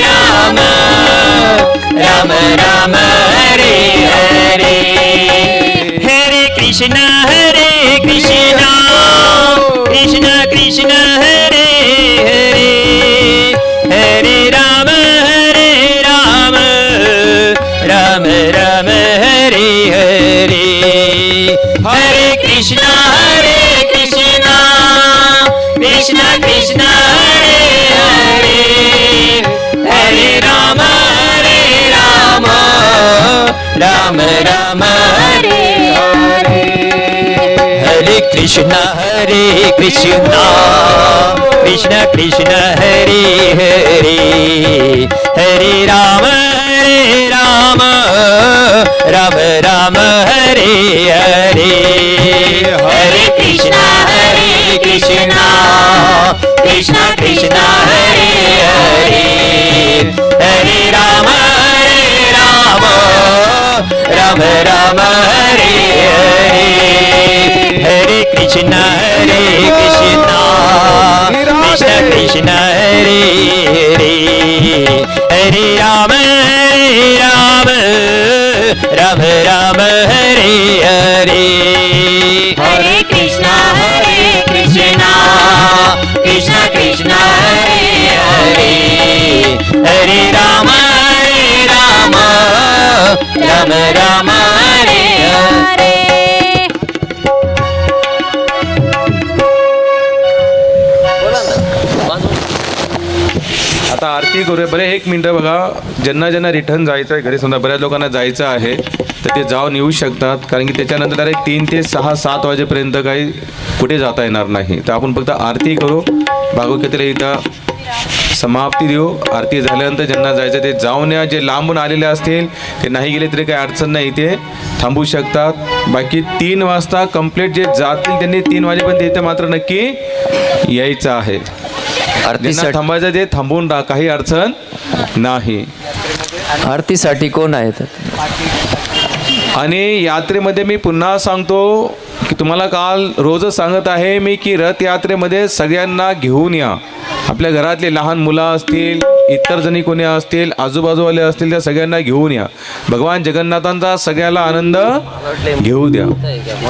राम राम राम हरे हरे हरे कृष्ण कृष्ण कृष्ण हरे हरे हरे राम राम राम हरे हरे हरे कृष्ण कृष्ण कृष्ण हरे हरे हरे राम राम राम हरे हरे हरे कृष्ण कृष्ण कृष्ण हरे हरे हरे राम राम राम हरे हरे हरे कृष्ण कृष्ण कृष्ण हरे हरे हरे राम राम हरे हरे हरे कृष्ण कृष्ण कृष्ण हरे हरे हरे राम राम हरे हरे हरे कृष्ण कृष्ण कृष्ण हरे हरे हरे राम राम हरे हरे आता आरती करूया. बरे 1 मिनटं बघा, ज्यांना रिटर्न जायचं आहे घरी, समजा बऱ्याच लोकांना जायचं आहे तर ते जाऊन येऊ शकतात, कारण की त्याच्यानंतर डायरेक्ट 3 ते 6 7 वाजेपर्यंत काही कुठे जाता येणार नाही. तर आपण फक्त आरती करू, भागवताला इथं समाप्ती देऊ. आरती झाल्यानंतर ज्यांना जायचं ते जाऊन या. जे लांबून आलेले असतील ते नाही गेले तरी काही अडचण नाही, ते थांबू शकतात. बाकी 3 वाजता कंप्लीट जे जातील त्यांनी 3 वाजेपर्यंत इथं मात्र नक्की यायचं आहे. ज्यांना थांबायचं ते थांबून राहा, काही अडचण नाही. आरतीसाठी कोण आहेत? आणि यात्रेमध्ये मी पुन्हा सांगतो की तुम्हाला काल रोजच सांगत आहे मी की रथयात्रेमध्ये सगळ्यांना घेऊन या. आपल्या घरातले लहान मुलं असतील, इतर जणी कोणी असतील, आजूबाजूवाले असतील, त्या सगळ्यांना घेऊन या. भगवान जगन्नाथांचा सगळ्याला आनंद घेऊ द्या.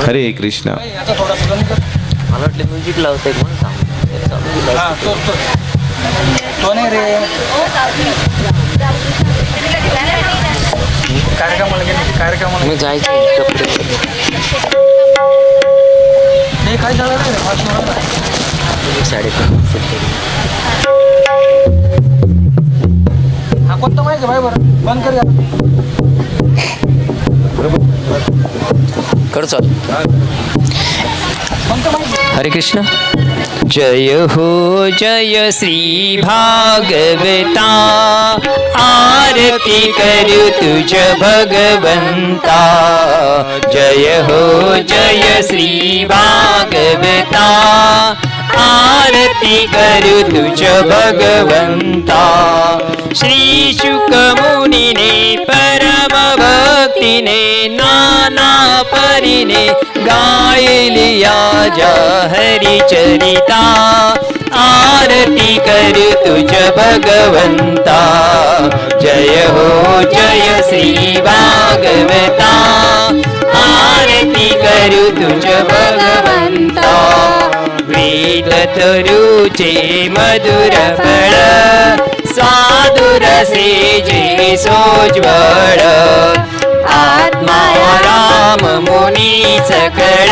हरे कृष्ण. मला वाटलं म्युझिक लावतंय म्हणून सांग. मी जायचं कपडे कर चाल. हरे कृष्ण. जय हो जय श्री भागवता, आरती करू तुझ भगवंता. जय हो जय श्री भागवता, आरती करू तुझ भगवंता. श्री शुक मुनीने परम भक्तीने नाना परीने गायलिया जा हरि चरिता. आरती करू तुझ भगवंता. जय हो जय श्री भागवता, आरती करू तुझ भगवंता. वेद तरुचे मधुर फळ, साधुर से जे सोज्वळ. आत्मा राम मुनी सकळ,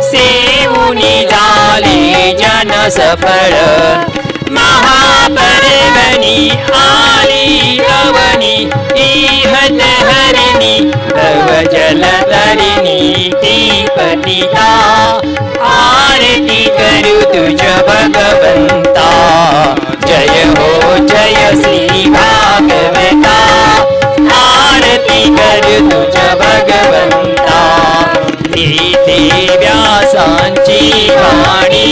सेवुनी झाले जन सफळ. महापर्वणी आली अवनी, इहत हरिणी भव जल तरिणी ती पतिता. आरती करू तुझ भगवंता. जय हो जय श्री भागवता, आरती करू तुझ भगवंता. इथे व्यासांची वाणी,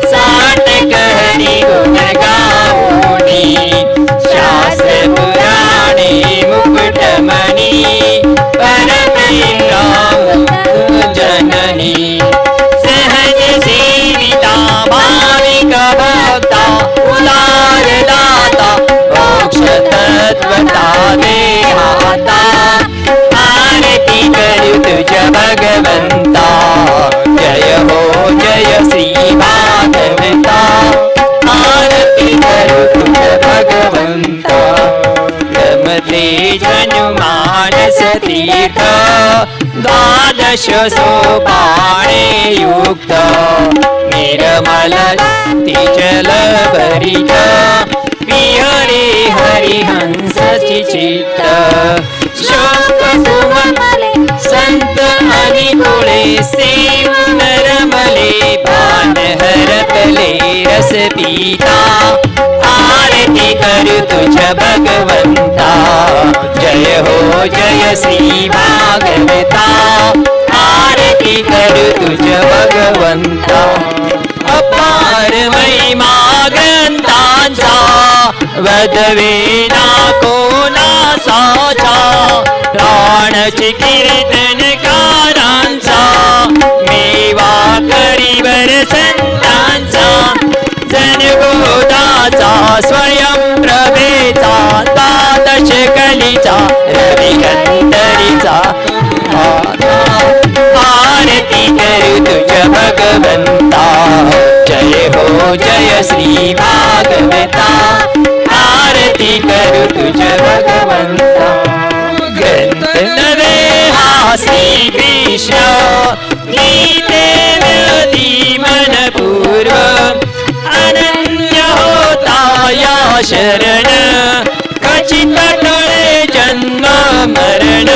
साटक हरी गुण गाऊनी. शास्त्र पुराणे मुकुटमणी, परमेश्वर जननी. सहज सेविता भाविक भक्ता, उदार दाता मोक्ष तत्वता देहाता. आरती करू तुझ भगवंता. जय हो जय श्री भागवता, आरती करू तुझ भगवंता. रमते जनु मानस तीर्थ, द्वादश सोपाने युक्त. निर्मल जल भरित, पियरे हरिहंसची चित्त. शोक सुमले संत अनुकुळे, सेवून रमले भान हरतले रस पीता. आरती करू तुझ भगवंता. जय हो जय श्री भागवता, आरती करू तुझ भगवंता. अपार महिमा ग्रंथांचा, वदवेना कोणा साचा. प्राणची कीर्तनकारांचा, मेवा करीवर संतांचा. जनगोदाचा स्वयं प्रभेचा, द्वादश कलीचा रविकंतरीचा. आरती करू तुझ भगवंता. जय हो जय श्री भागवता, आरती करू तुझ भगवंता. ग्रंथ नवे हा श्री कृष्ण, गीते व्यती मनपूर्व. अनन्य होता या शरण, कचित टळे जन्म मरण.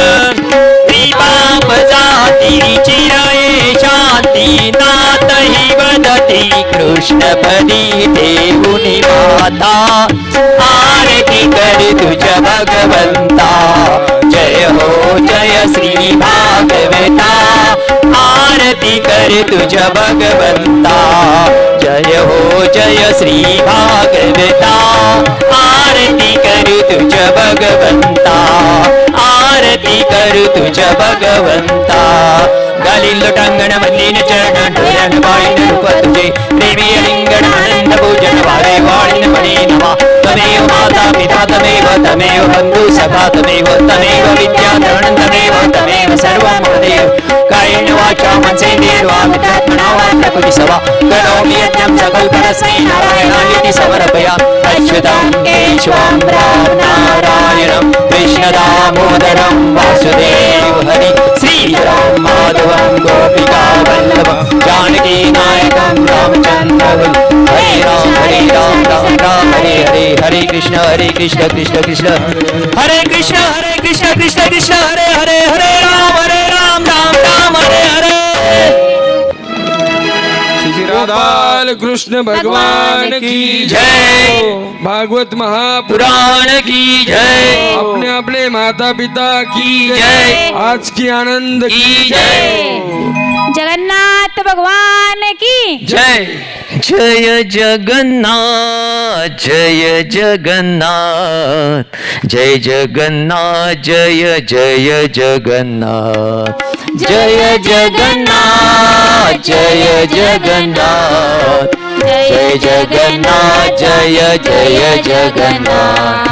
त्रिपाप जाती चिरये शांती, नाथ हि वदती कृष्णपदी देऊनी माता. आरती करू तुझ भगवंता. जय हो जय श्री भागवता, आरती करू तुझ भगवंता. जय हो जय श्री भागवता, आरती करू तुझ भगवंता. आरती आरती करू तुझ्या भगवंता गाली लोटांगण मल्लीन चरण डोळ्यान बाळीन रूप तुझे प्रेमी लिंगण आनंद पूजन वारे वाळीन मणी नवा तमेव माता पिता तमेव बंधू सखा तमेव विद्या धरण तमेव सर्व महादेव कायेन वाचा मनसेंद्रियर्वा विद्यात्मना वा प्रकृति सवा करोमि यज्ञं सकल्पनस्मै नारायणायति समर्पया अच्युतं केशवं राम नारायणं कृष्णदामोदरं वासुदेव हरि श्रीराम माधवं गोपिका वल्लभं जानकी नायकं रामचन्द्रं हरे राम राम राम हरे हरे हरे कृष्ण कृष्ण कृष्ण हरे कृष्ण कृष्ण कृष्ण हरे हरे हरे राम राम हरे हरे श्री राधा गोपाल कृष्ण भगवान की जय भागवत महापुराण पुराण की जय अपने अपने माता पिता की जय आज की आनंद की जय जगन्नाथ भगवान की जय जय जगन्नाथ जय जगन्नाथ जय जगन्नाथ जय जय जगन्नाथ जय जगन्नाथ जय जगन्नाथ जय जगन्नाथ जय जय जगन्नाथ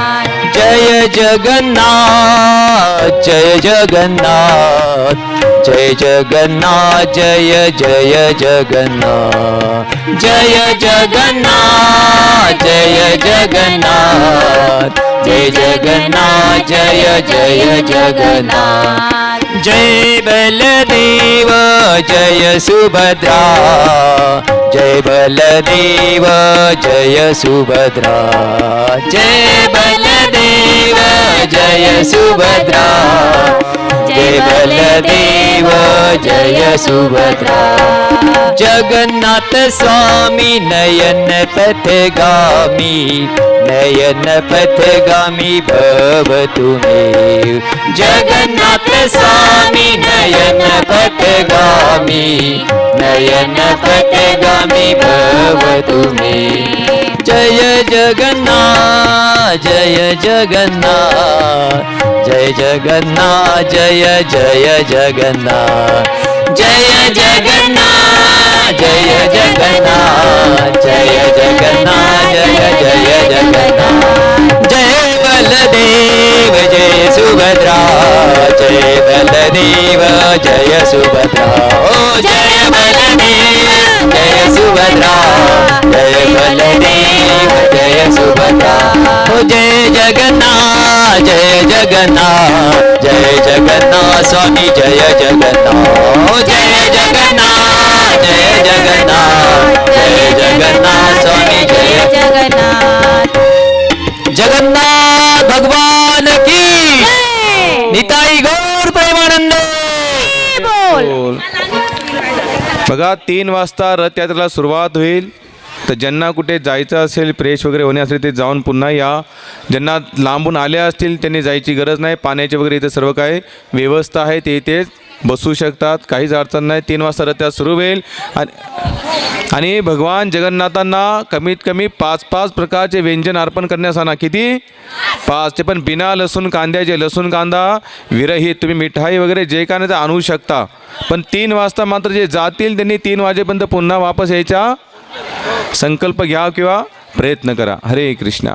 जय जगन्नाथ जय जगन्नाथ जय जगन्नाथ जय जय जगन्नाथ जय जगन्नाथ जय जगन्नाथ जय जगन्नाथ जय जय जगन्नाथ जय बलदेव जय सुभद्रा जय बलदेव जय सुभद्रा जय बलदेव जय सुभद्रा जय बलदेव जय सुभद्रा जगन्नाथ स्वामी नयन पथगामी भव तुमेव जगन्नाथ स्वामी नयन पथगामी भव तुमेव जय जगन्नाथ जय जगन्नाथ जय जगन्नाथ जय जय जगन्नाथ जय जगन्नाथ जय जगन्नाथ जय जगन्नाथ जय जय जगन्नाथ जय बलदेव जय सुभद्रा जय बलदेव जय सुभद्रा ओ जय बलदेव जय सुभद्रा जय बलदेव जय सुभद्रा ओ जय जगन्नाथ जय जगन्नाथ स्वामी जय जगन्नाथ ओ जय जगन्नाथ जय जगन्नाथ स्वामी जय जगन्नाथ जगन्नाथ भगवान की निताई गौर प्रेमानंद बोल बघा 3 वाजता रथयात्रेला सुरुवात होईल. तर ज्यांना कुठे जायचं असेल फ्रेश वगैरे होण्यासाठी ते जाऊन पुन्हा या. ज्यांना लांबून आले असतील त्यांनी जायची गरज नाही. पाण्याची वगैरे इथे सर्व काय व्यवस्था आहे ते इथेच बसू शकतात. काहीच अडचण नाही. 3 वाजता रथयात्रा सुरू होईल आणि भगवान जगन्नाथांना कमीत कमी 5 प्रकारचे व्यंजन अर्पण करण्यास आणा. किती? 5. ते पण बिना लसूण कांद्याचे. लसूण कांदा विरहित. तुम्ही मिठाई वगैरे जे काय नाही ते आणू शकता. पण 3 वाजता मात्र जे जातील त्यांनी 3 वाजेपर्यंत पुन्हा वापस यायचा संकल्प घ्या किंवा प्रयत्न करा. हरे कृष्णा.